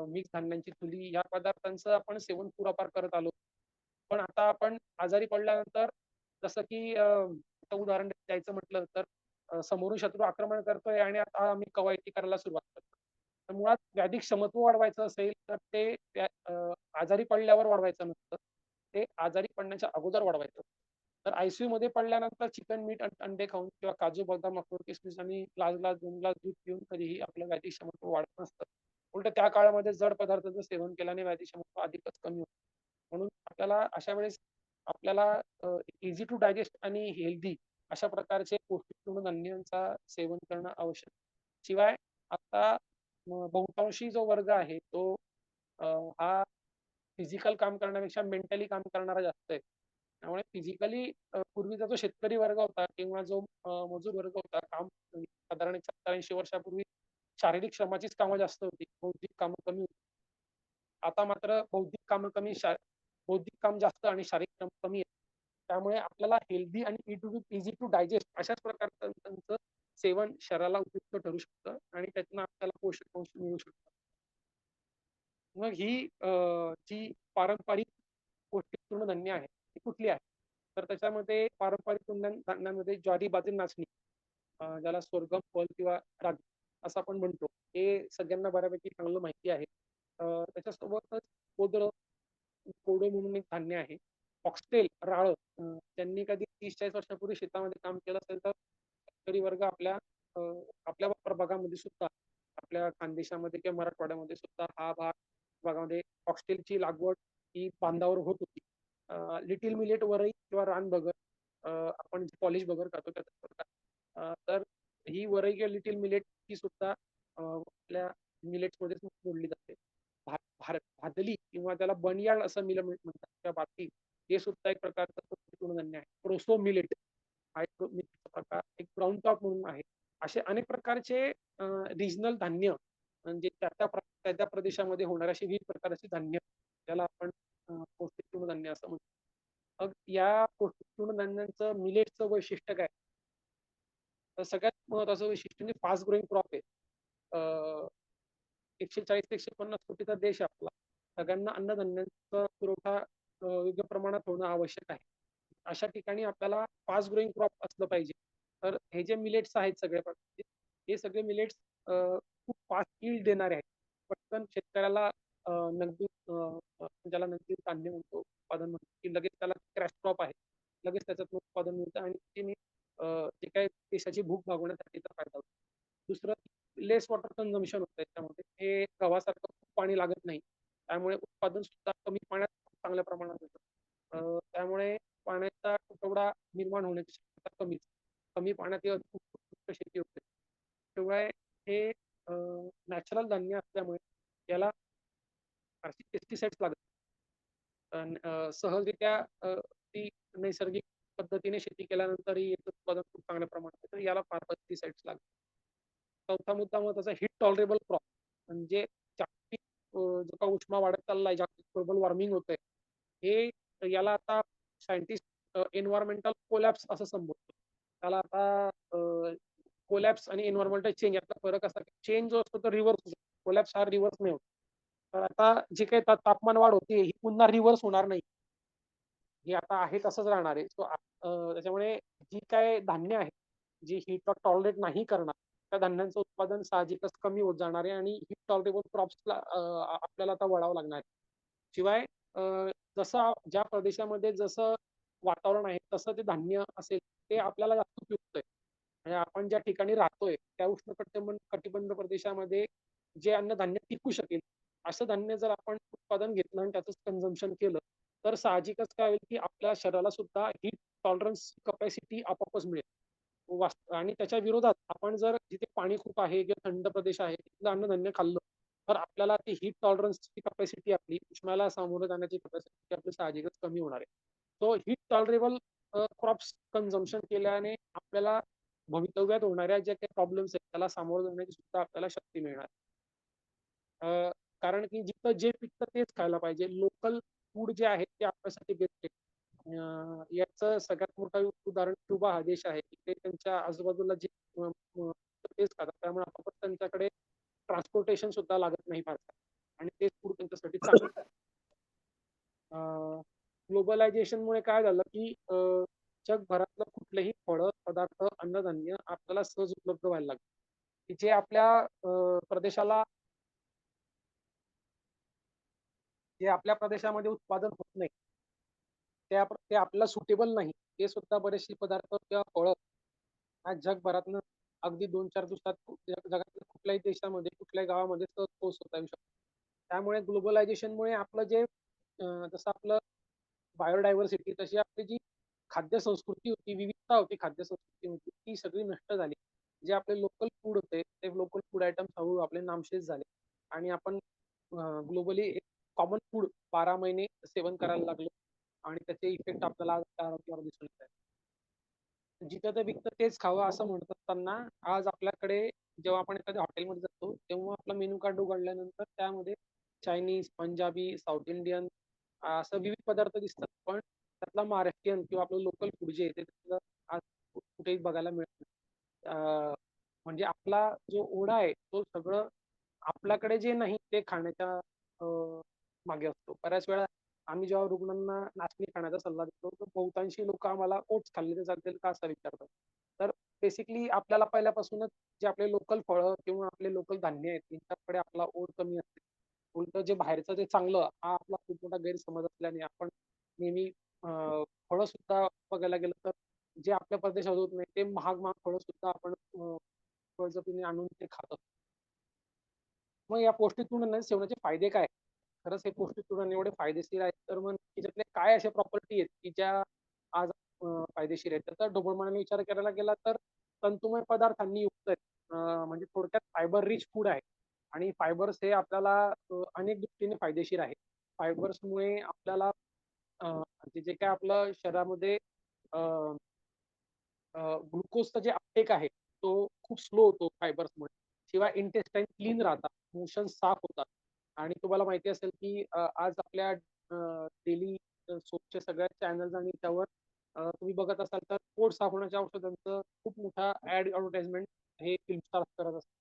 मिक्स धान्यांची चुली या पदार्थांचं आपण सेवन पुरापार करत आलो. पण आता आपण आजारी पडल्यानंतर जसं की उदाहरण द्यायचं म्हटलं तर समोरून शत्रू आक्रमण करतोय आणि आता आम्ही कवायती करायला सुरुवात करतो. तर मुळात व्याधी क्षमत्व वाढवायचं असेल तर ते आजारी पडल्यावर वाढवायचं नसतं, ते आजारी पडण्याच्या अगोदर वाढवायचं. तर आयसीयू मध्ये पडल्यानंतर चिकन मीठ अंडे खाऊन किंवा काजू बदाम अक्रोड किसमिस आणि ग्लास 2 ग्लास दूध पिऊन कधीही आपलं व्याधी क्षमत्व वाढत नसतं. उलट त्या काळामध्ये जड पदार्थांचं सेवन केल्याने व्याधी क्षमत्व अधिकच कमी होतं. म्हणून आपल्याला अशा वेळेस आपल्याला इझी टू डायजेस्ट आणि हेल्दी अशा प्रकारचे पौष्टिक तृणधान्यांचा सेवन करणं आवश्यक. शिवाय आता बहुतांशी जो वर्ग आहे तो हा फिजिकल काम करण्यापेक्षा मेंटली काम करणारा जास्त आहे. त्यामुळे फिजिकली पूर्वीचा जो शेतकरी वर्ग होता किंवा जो मजूर वर्ग होता, काम साधारण 70-80 वर्षापूर्वी शारीरिक श्रमाचीच कामं जास्त होती, बौद्धिक कामं कमी होती. आता मात्र बौद्धिक काम जास्त आणि शारीरिक श्रम कमी आहे. त्यामुळे आपल्याला हेल्दी आणि इझी टू डायजेस्ट अशाच प्रकारचं सेवन शरीराला उपयुक्त ठरू शकतं आणि त्यातून आपल्याला पोषक अंश मिळू शकतात. मग ही जी पारंपरिक पौष्टिक तृणधान्य आहे ती कुठली आहे? तर त्याच्यामध्ये पारंपरिक धान्यांमध्ये ज्वारी, बाजरी, नाचणी, ज्याला स्वर्गम फल किंवा रागी असं आपण म्हणतो, हे सगळ्यांना बऱ्यापैकी चांगलं माहिती आहे. त्याच्यासोबतच कोडो म्हणून एक धान्य आहे. फॉक्सटेल, राळं, त्यांनी कधी 30-40 वर्षापूर्वी शेतामध्ये काम केलं असेल तर शेतकरी वर्ग आपल्या प्रभागामध्ये सुद्धा, आपल्या खानदेशामध्ये किंवा मराठवाड्यामध्ये सुद्धा हा भागामध्ये फॉक्सटेलची लागवड ही बांधावर होत होती. लिटिल मिलेट वरई किंवा रानबगर, आपण पॉलिश बगर खातो त्याचा प्रकार. तर ही वरई किंवा लिटिल मिलेट ही सुद्धा आपल्या मिलेट्समध्येच मोडली जाते. भादली किंवा त्याला बनियाळ असं म्हणतात किंवा बाती, हे सुद्धा एक प्रकारचं पौष्टिक तृणधान्य आहे. प्रोसो मिलेट हा एक प्रकार, एक ब्राऊन टॉप म्हणून आहे. असे अनेक प्रकारचे रिजनल धान्य, म्हणजे त्या त्या प्रदेशामध्ये होणारे असे विविध प्रकारचे धान्य, ज्याला आपण पौष्टिक तृणधान्य असं म्हणतो. मग या पौष्टिक तृणधान्यांचं मिलेटचं वैशिष्ट्य काय? तर सगळ्यात महत्वाचं वैशिष्ट्य म्हणजे फास्ट ग्रोईंग क्रॉप आहे. 140 ते 150 कोटीचा देश आहे आपला. सगळ्यांना अन्नधान्यांचा पुरवठा योग्य प्रमाणात होणं आवश्यक आहे. अशा ठिकाणी आपल्याला फास्ट ग्रोईंग क्रॉप असलं पाहिजे. तर हे जे मिलेट्स आहेत सगळे प्रकारचे, हे सगळे मिलेट्स खूप फास्ट यील्ड देणारे आहेत. पटकन शेतकऱ्याला नगदी, ज्याला नगदी धान्य म्हणतो, उत्पादन म्हणतो, की लगेच त्याला क्रॅश क्रॉप आहे, लगेच त्याच्यात उत्पादन मिळतं आणि तिने जे काही देशाची भूक भागवण्यासाठी त्याचा फायदा होतो. दुसरं, लेस वॉटर कन्झम्पशन होतं त्याच्यामध्ये. हे गव्हासारखं खूप पाणी लागत नाही, त्यामुळे उत्पादन सुद्धा कमी पाण्यात चांगल्या प्रमाणात होतं. त्यामुळे पाण्याचा तुटवडा निर्माण होण्याची शक्यता कमी पाण्यात उत्कृष्ट शेती होते. शिवाय हे नॅचरल धान्य असल्यामुळे याला फारशी पेस्टिसाइड्स लागत सहजरित्या ती नैसर्गिक पद्धतीने शेती केल्यानंतरही याचं उत्पादन खूप चांगल्या प्रमाणात येतं. याला फार पेस्टिसाइड्स लागतात. चौथा मुद्दा महत्वाचा, हिट टॉलरेबल क्रॉप, म्हणजे जागतिक जो का उष्मा वाढत चाललाय, जागतिक ग्लोबल वॉर्मिंग होतंय, हे याला आता सायंटिस्ट एन्व्हायरमेंटल कोलॅप्स असं संबोधतो. त्याला आता कोलॅप्स आणि एन्व्हायरमेंटल चेंज यातला फरक असा, चेंज जो असतो तो रिव्हर्स होतो, कोलॅप्स हा रिव्हर्स नाही होत. तर आता जे काही तापमान वाढ होते ही पुन्हा रिव्हर्स होणार नाही, हे आता आहे तसंच राहणार आहे. त्याच्यामुळे जी काय धान्य आहे जी हीट टॉलरेट नाही करणार, त्या धान्यांचं उत्पादन साहजिकच कमी होत जाणार आहे आणि हीट टॉलरेबल क्रॉप्सला आपल्याला आता वळावं लागणार आहे. शिवाय जसं ज्या प्रदेशामध्ये जसं वातावरण आहे तसं ते धान्य असेल ते आपल्याला जास्त उपयुक्त आहे. म्हणजे आपण ज्या ठिकाणी राहतोय त्या कटिबंध प्रदेशामध्ये जे अन्नधान्य टिकू शकेल असं धान्य जर आपण उत्पादन घेतलं आणि त्याचं कन्झम्पशन केलं तर साहजिकच काय होईल की आपल्या शरीराला सुद्धा हीट टॉलरन्स कपॅसिटी आपोआपच मिळेल. आणि त्याच्या विरोधात आपण जर जिथे पाणी खूप आहे किंवा थंड प्रदेश आहे तिथलं अन्नधान्य खाल्लं तर आपल्याला ती हीट टॉलरन्सची कपॅसिटी, आपली उष्म्याला सामोरं जाण्याची कपॅसिटी आपली साहजिकच कमी होणार आहे. तो हीट टॉलरेबल क्रॉप्स कन्झम्पशन केल्याने आपल्याला भवितव्यात होणाऱ्या ज्या काही प्रॉब्लेम्स आहेत त्याला सामोरं जाण्याची सुद्धा आपल्याला शक्ती मिळणार. कारण की जिथं जे पिकतं तेच खायला पाहिजे. लोकल फूड जे आहे ते आपल्यासाठी बेस्ट आहे. याचं सगळ्यात मोठं उदाहरण क्युबा हा देश आहे. ते त्यांच्या आजूबाजूला जे तेच खातात, त्यामुळे आपण त्यांच्याकडे ट्रान्सपोर्टेशन सुद्धा लागत नाही फारसं आणि तेच फूड त्यांच्यासाठी चांगलं. ग्लोबलायझेशनमुळे काय झालं की जगभरातलं कुठलंही फळं पदार्थ अन्नधान्य आपल्याला सहज उपलब्ध व्हायला लागलं की जे प्रदेशाला जे आपल्या प्रदेशामध्ये उत्पादन होत नाही ते आपल्याला सुटेबल नाही ते सुद्धा बरेचसे पदार्थ किंवा फळं आज जगभरातनं अगदी 2-4 दिवसात जगातल्या कुठल्याही देशामध्ये कुठल्याही गावामध्ये सहज पोहोचवता येऊ शकतो. त्यामुळे ग्लोबलायझेशनमुळे आपलं जे जसं आपलं बायोडायव्हर्सिटी तशी आपली जी खाद्य संस्कृती होती, विविधता होती खाद्य संस्कृतीमध्ये ती सगळी नष्ट झाली. जे आपले लोकल फूड होते ते लोकल फूड आयटम्स हळूहळू आपले नामशेष झाले आणि आपण ग्लोबली एक कॉमन फूड 12 महिने सेवन करायला लागलो आणि त्याचे इफेक्ट आपल्याला आज आरोग्यावर दिसून येत आहेत. जिथं ते विकतं तेच खावं असं म्हणत असताना आज आपल्याकडे जेव्हा आपण एखाद्या हॉटेलमध्ये जातो तेव्हा आपला मेनू कार्ड उघडल्यानंतर त्यामध्ये चायनीज, पंजाबी, साऊथ इंडियन असं विविध पदार्थ दिसतात. पण त्यातला महाराष्ट्रीयन किंवा आपलं लोकल फूड जे आहे ते त्यातलं आज कुठेही बघायला मिळत नाही. म्हणजे आपला जो ओढा आहे तो सगळं आपल्याकडे जे नाही ते खाण्याच्या मागे असतो. बऱ्याच वेळा आम्ही जेव्हा रुग्णांना नाचणी खाण्याचा सल्ला देतो तर बहुतांशी लोक आम्हाला ओट्स खाल्ले तर चालतील का असं विचारतात. तर बेसिकली आपल्याला पहिल्यापासूनच जे आपले लोकल फळं किंवा आपले लोकल धान्य आहेत त्यांच्याकडे आपला ओढ कमी असते. उलट जे बाहेरचं ते चांगलं हा आपला खूप मोठा गैरसमज असल्याने आपण नेहमी फळं सुद्धा बघायला गेलं तर जे आपल्या प्रदेशात होत नाही ते महाग महाग फळं सुद्धा आपण बळजबरीने आणून ते खातो. मग या पौष्टिक तृण सेवनाचे फायदे काय? खरंच हे पौष्टिक तृण एवढे फायदेशीर आहेत तर मग त्याच्यातले काय अशा प्रॉपर्टी आहेत की ज्या आज फायदेशीर आहेत? तर ढोबळमानाने विचार करायला गेला तर तंतुमय पदार्थांनी युक्त आहेत. म्हणजे थोडक्यात फायबर रिच फूड आहे आणि फायबर्स हे आपल्याला अनेक दृष्टीने फायदेशीर आहे. फायबर्समुळे आपल्याला जे काय आपलं शरीरामध्ये ग्लुकोजचं जे अपटेक आहे तो खूप स्लो होतो फायबर्समुळे. शिवाय इंटेस्टाईन क्लीन राहतात, मोशन साफ होतात आणि तुम्हाला माहिती असेल की आज आपल्या डेली सोपच्या सगळ्या चॅनल्स आणि त्यावर तुम्ही बघत असाल तर पोट साफ होण्याच्या औषधांचं खूप मोठा ऍडव्हर्टाइजमेंट हे फिल्म स्टार्स करत असतात.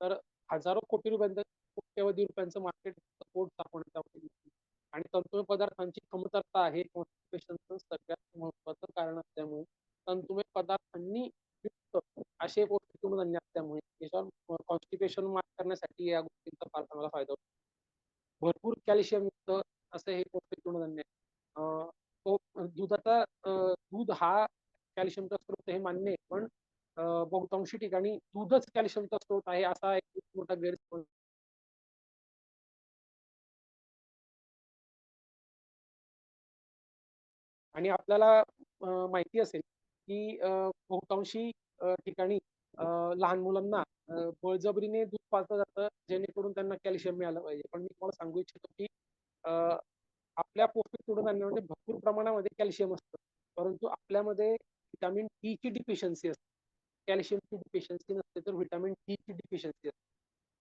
तर हजारो कोटी रुपयांचं कोट्यवधी रुपयांचं मार्केट पोट साफ होण्याच्या औषधांचं आणि तंतुमय पदार्थांची कमतरता आहे कॉन्स्टिपेशनचं सगळ्यात महत्वाचं कारण असल्यामुळे तंतुमय पदार्थांनी युक्त असे पौष्टिक तृणधान्य असल्यामुळे याच्यावर कॉन्स्टिपेशन मात करण्यासाठी या गोष्टींचा फार चांगला फायदा होतो. भरपूर कॅल्शियम युक्त असे हे पौष्टिक तृणधान्य दुधाचा दूध हा कॅल्शियमचा स्रोत हे मान्य आहे पण बहुतांशी ठिकाणी दूधच कॅल्शियमचा स्रोत आहे असा एक खूप मोठा गैरसमज आणि आपल्याला माहिती असेल की बहुतांशी ठिकाणी लहान मुलांना बळजबरीने दूध पाजलं जातं जेणेकरून त्यांना कॅल्शियम मिळालं पाहिजे. पण मी तुम्हाला सांगू इच्छितो की आपल्या पौष्टिक तृणधान्यामध्ये भरपूर प्रमाणामध्ये कॅल्शियम असतं परंतु आपल्यामध्ये व्हिटॅमिन डी ची डिफिशियन्सी असते. कॅल्शियमची डिफिशियन्सी नसते तर व्हिटॅमिन डी ची डिफिशियन्सी असते.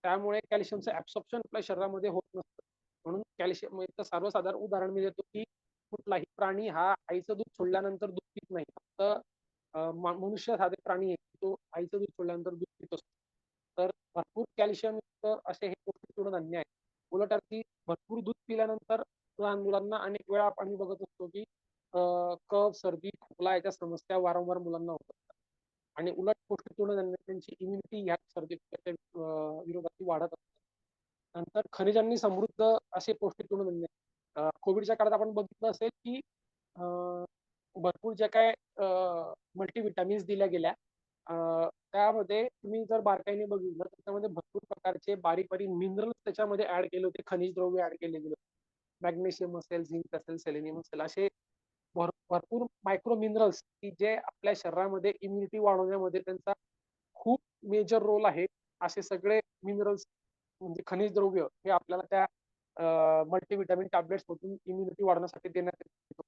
त्यामुळे कॅल्शियमचं ऍब्सॉर्प्शन आपल्या शरीरामध्ये होत नसतं. म्हणून कॅल्शियम सर्वसाधारण उदाहरण मी देतो की कुठलाही प्राणी हा आईचं दूध सोडल्यानंतर दूध पित नाही. फक्त मनुष्य साधे प्राणी आहे तो आईचं दूध सोडल्यानंतर दूध पित असतो. तर भरपूर कॅल्शियम युक्त असे हे पौष्टिक तृणधान्य आहेत. उलट अगदी भरपूर दूध पिल्यानंतर लहान मुलांना अनेक वेळा आपण बघत असतो की कफ, सर्दी, खोकला याच्या समस्या वारंवार मुलांना होत असतात आणि उलट पौष्टिक तृणधान्य त्यांची इम्युनिटी ह्या सर्दी विरोधात वाढत असते. नंतर खनिजांनी समृद्ध असे पौष्टिक तृणधान्य कोविडच्या काळात आपण बघितलं असेल की भरपूर ज्या काय मल्टीव्हिटॅमिन्स दिल्या गेल्या त्यामध्ये तुम्ही जर बारकाईने बघितलं तर त्यामध्ये भरपूर प्रकारचे बारीक बारीक मिनरल्स त्याच्यामध्ये ऍड केले होते, खनिज द्रव्य ऍड केले गेले. मॅग्नेशियम असेल, झिंक असेल, सेलेनियम असेल असे भरपूर मायक्रो मिनरल्स की जे आपल्या शरीरामध्ये इम्युनिटी वाढवण्यामध्ये त्यांचा खूप मेजर रोल आहे. असे सगळे मिनरल्स म्हणजे खनिज द्रव्य हे आपल्याला त्या मल्टीव्हिटॅमिन टॅबलेट्स मधून इम्युनिटी वाढवण्यासाठी देण्यात येतो.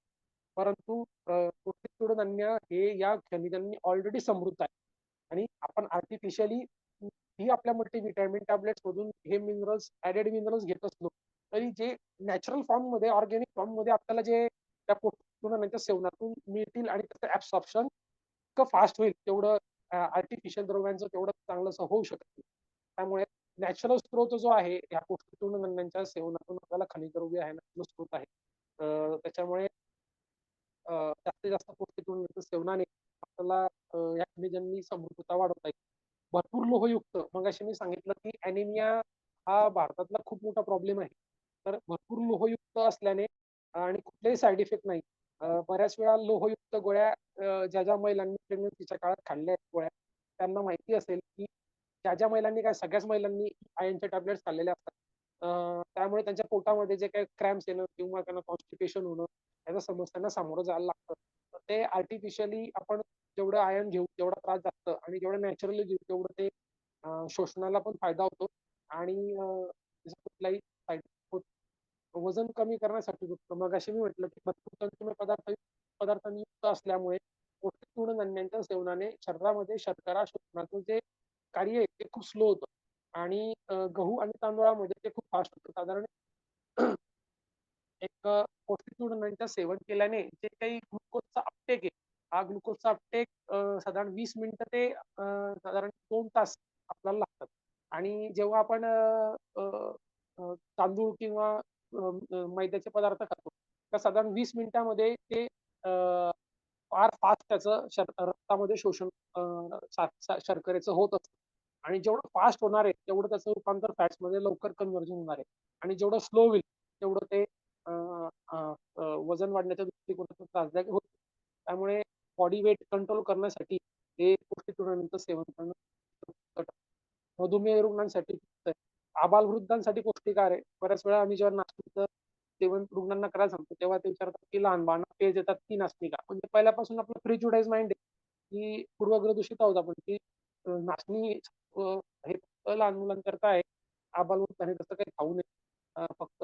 परंतु पौष्टिक तृणधान्य हे या खनिजांनी ऑलरेडी समृद्ध आहे आणि आपण आर्टिफिशियली ही आपल्या मल्टीव्हिटॅमिन टॅबलेट्स मधून हे मिनरल्स ऍडेड मिनरल्स घेत असलो तरी जे नॅचरल फॉर्म मध्ये ऑर्गॅनिक फॉर्म मध्ये आपल्याला जे त्या पौष्टिक तृणधान्याच्या सेवनातून मिळतील आणि त्याचं ऍब्सॉर्प्शन इतकं फास्ट होईल तेवढं आर्टिफिशियल द्रव्यांचं तेवढं चांगलं होऊ शकत नाही. त्यामुळे नॅचरल स्रोत जो आहे या पौष्टिक तृणधान्यांच्या सेवनातून आपल्याला खनिज द्रव्य आहे नॅचरल स्रोत आहे. त्याच्यामुळे जास्तीत जास्त पौष्टिक तृणधान्याच्या सेवनाने आपल्याला या खनिजांनी समृद्धता वाढवता येईल. भरपूर लोहयुक्त, मगाशी मी सांगितलं की अॅनिमिया हा भारतातला खूप मोठा प्रॉब्लेम आहे. तर भरपूर लोहयुक्त असल्याने आणि कुठलेही साईड इफेक्ट नाही. बऱ्याच वेळा लोहयुक्त गोळ्या ज्या महिलांनी प्रेग्नन्सीच्या काळात खाल्ल्या आहेत गोळ्या, त्यांना माहिती असेल की ज्या महिलांनी, काय सगळ्याच महिलांनी आयर्नचे टॅबलेट्स खाल्लेले असतात. त्यामुळे त्यांच्या पोटामध्ये जे काही क्रॅम्प्स येणं किंवा त्यांना कॉन्स्टिपेशन होणं याच्या समस्यांना सामोरं जायला लागतं. तर ते आर्टिफिशियली आपण जेवढं आयर्न घेऊ तेवढा त्रास जास्त, आणि जेवढं नॅचरली घेऊ तेवढं ते शोषणाला पण फायदा होतो आणि कुठलाही साईड होत. वजन कमी करण्यासाठी मग असे मी म्हटलं की भरपूर तंतुमय पदार्थांनी युक्त असल्यामुळे पौष्टिक तृणधान्यांच्या सेवनाने शरीरामध्ये शर्करा शोषणाचं जे कार्य आहे ते खूप स्लो होतं, आणि गहू आणि तांदूळामध्ये ते खूप फास्ट होतं. साधारण एक पौष्टिक तृणधान्यांचं सेवन केल्याने जे काही ग्लुकोजचा अपटेक आहे, हा ग्लुकोजचा अपटेक साधारण 20 मिनिटं ते साधारण 2 तास आपल्याला लागतात. आणि जेव्हा आपण तांदूळ किंवा मैद्याचे पदार्थ खातो तर साधारण 20 मिनिटांमध्ये ते फार फास्ट त्याचं रक्तामध्ये शोषण शर्करेचं होत असतं. आणि जेवढं फास्ट होणार आहे तेवढं त्याचं रूपांतर फॅट्समध्ये लवकर कन्व्हर्जन होणार आहे, आणि जेवढं स्लो होईल तेवढं ते वजन वाढण्याच्या दृष्टिकोनातून त्रासदायक होतं. त्यामुळे बॉडी वेट कंट्रोल करण्यासाठी हे पौष्टिक तृणधान्यांचं सेवन करणं मधुमेह रुग्णांसाठी आबालवृद्धांसाठी पौष्टिक आहे. बऱ्याच वेळा आम्ही जेव्हा नाश्त्याचं सेवन रुग्णांना करायला सांगतो तेव्हा ते विचारतात की लहान बाळांना पेज देतात ती नाचणी का? म्हणजे पहिल्यापासून आपलं प्रिज्युडाइज माइंड आहे की पूर्वग्रह आहोत आपण की नाचणी हे फक्त लहान मुलांकरता आहे, आबालवृद्धांनी तसं काही खाऊ नये. फक्त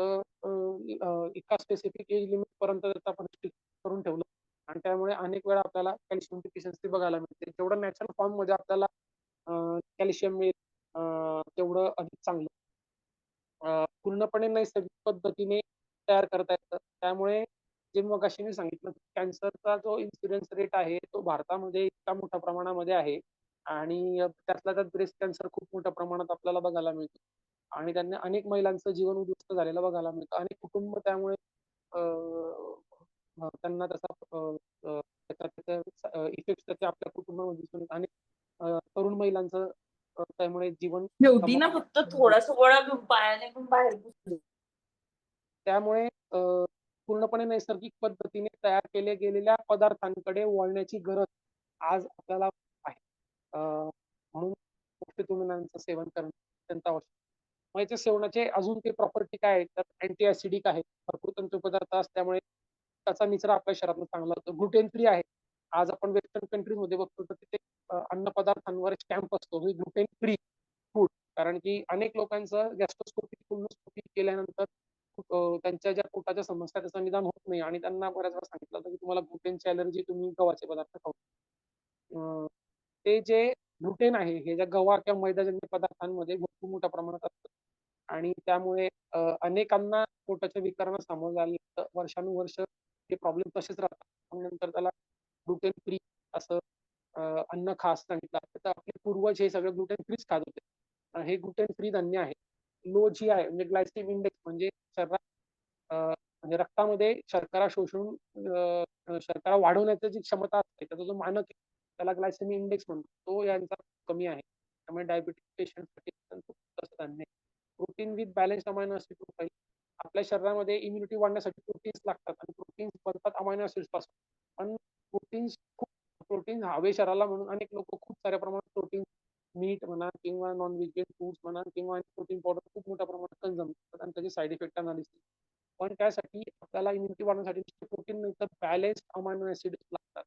एका स्पेसिफिक एज लिमिट पर्यंत त्याचं आपण स्ट्रिक्ट करून ठेवलं, आणि त्यामुळे अनेक वेळा आपल्याला कॅल्शियम डिफिशियन्सी बघायला मिळते. जेवढं नॅचरल फॉर्म मध्ये आपल्याला कॅल्शियम मिळेल तेवढं अधिक चांगलं. पूर्णपणे नैसर्गिक पद्धतीने तयार करता येतं. त्यामुळे जे मगाशी मी सांगितलं कॅन्सरचा जो इन्सिडेन्स रेट आहे तो भारतामध्ये इतका मोठ्या प्रमाणामध्ये आहे, आणि त्यातल्या त्यात ब्रेस्ट कॅन्सर खूप मोठ्या प्रमाणात आपल्याला बघायला मिळतो, आणि त्यांनी अनेक महिलांचं जीवन उद्ध्वस्त झालेलं बघायला मिळतं. अनेक कुटुंब त्यामुळे त्यांना त्याचा इफेक्ट त्याचे आपल्या कुटुंबामध्ये दिसून येतात. आणि तरुण महिलांचं त्यामुळे जीवन ठेवती ना फक्त थोडासा गोळा घेऊन पायाने पण बाहेर घुसली. त्यामुळे पूर्णपणे नैसर्गिक पद्धतीने तयार केले गेलेल्या पदार्थांकडे वळण्याची गरज आज आपल्याला आहे. म्हणून पौष्टिक तृणधान्यांचं सेवन करणं अत्यंत आवश्यक. मग याच्या सेवनाचे अजून काही प्रॉपर्टी काय आहे तर अँटी ऍसिडिक आहे, भरपूर तंतू पदार्थ असल्यामुळे त्याचा निचरा आपल्या शरीरात चांगला होतो. ग्लुटेन फ्री आहे. आज आपण वेस्टर्न कंट्रीज मध्ये बघतो तर तिथे अन्न पदार्थांवर स्टॅम्प असतो ग्लुटेन फ्री फूड, कारण की अनेक लोकांचं गॅस्ट्रोस्कोपी कोलोनोस्कोपी केल्यानंतर त्यांच्या ज्या पोटाच्या समस्या त्याचं निदान होत नाही, आणि त्यांना बऱ्याच वेळा सांगितलं होतं की तुम्हाला ग्लुटेनची अलर्जी, तुम्ही गव्हाचे पदार्थ खाऊ. ते जे ग्लुटेन आहे हे ज्या गव्हा किंवा मैदाजन्य पदार्थांमध्ये भरपूर मोठ्या प्रमाणात असतं, आणि त्यामुळे अनेकांना पोटाच्या विकारांना सामोरं जायला लागतं. वर्षानुवर्ष हे प्रॉब्लेम तसेच राहतात. मग नंतर त्याला ग्लुटेन फ्री असं अन्न खास सांगितलं. तर आपले पूर्वज हे सगळं ग्लुटेन फ्रीच खात होते. हे ग्लुटेन फ्री धान्य आहे. लो जी आहे म्हणजे ग्लायसेमिक इंडेक्स, म्हणजे शरीरात म्हणजे रक्तामध्ये शर्करा शोषून शर्करा वाढवण्याची जी क्षमता असते त्याचा जो मानक आहे त्याला ग्लायसेमिक इंडेक्स म्हणतो, तो यांचा कमी आहे. त्यामुळे डायबिटीज पेशंटसाठी धान्य. Protein with balance amino acid profile. आपल्या शरीरामध्ये इम्युनिटी वाढण्यासाठी प्रोटीन्स लागतात, आणि प्रोटीन्स बनतात अमायनो ऍसिड्स पासून. पण प्रोटीन हवे शरीराला म्हणून अनेक लोक खूप साऱ्या प्रमाणात प्रोटीन, मीट म्हणा किंवा नॉन व्हेजिटेरियन फूड्स म्हणा किंवा प्रोटीन पावडर खूप मोठ्या प्रमाणात कन्झ्युम करतात, आणि त्याचे साईड इफेक्ट अनालिसिस. पण त्यासाठी आपल्याला इम्युनिटी वाढवण्यासाठी प्रोटीन नंतर बॅलन्स अमायनो ऍसिड लागतात.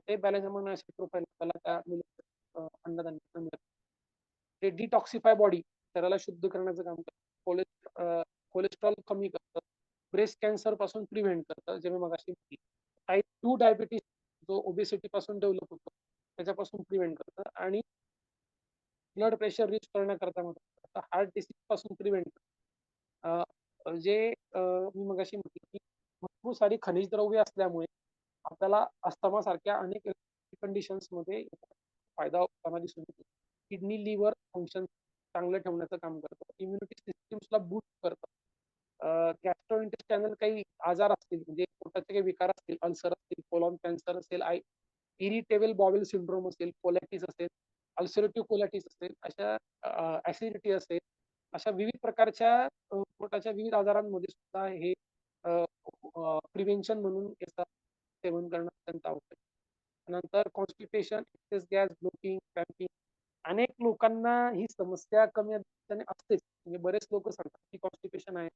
ते बॅलन्स अमायनो ऍसिड प्रोफाईल आपल्याला त्या अन्नधान्यातून मिळतं. ते डिटॉक्सिफाय बॉडी, शरीराला शुद्ध करण्याचं काम करतं. कोलेस्ट्रॉल कमी करतं, ब्रेस्ट कॅन्सर पासून प्रिव्हेंट करतं, जे मी मगाशी म्हटली. टाईप 2 डायबिटीस जो ओबेसिटी पासून डेव्हलप होतो त्याच्यापासून प्रिव्हेंट करतं, आणि ब्लड प्रेशर रिच करण्याकरता मदत करतं. हार्ट डिसीज पासून प्रिव्हेंट करतं. जे मी मगाशी म्हटलं की भरपूर सारी खनिज द्रव्य असल्यामुळे आपल्याला अस्थमा सारख्या अनेक कंडिशन्स मध्ये फायदा होताना दिसून येतो. किडनी लिव्हर फंक्शन चांगलं ठेवण्याचं काम करतं, इम्युनिटी सिस्टीम्सला बूस्ट करतं, गॅस्ट्रोइंटेस्टायनल काही आजार असतील, म्हणजे पोटाचे काही विकार असतील, अल्सर असतील, कोलॉन कॅन्सर असेल, इरिटेबल बॉवेल सिंड्रोम असेल, कोलॅटिस असेल, अल्सरेटिव्ह कोलॅटिस असेल, अशा ऍसिडिटी असेल, अशा विविध प्रकारच्या पोटाच्या विविध आजारांमध्ये सुद्धा हे प्रिव्हेन्शन म्हणून याचा सेवन करणं अत्यंत आवश्यक. नंतर कॉन्स्टिपेशन, एक्सेस गॅस, ब्लोटिंग, क्रॅम्पिंग. अनेक लोकांना ही समस्या कमी अधिक असतेच. म्हणजे बरेच लोक सांगतात की कॉन्स्टिपेशन आहे,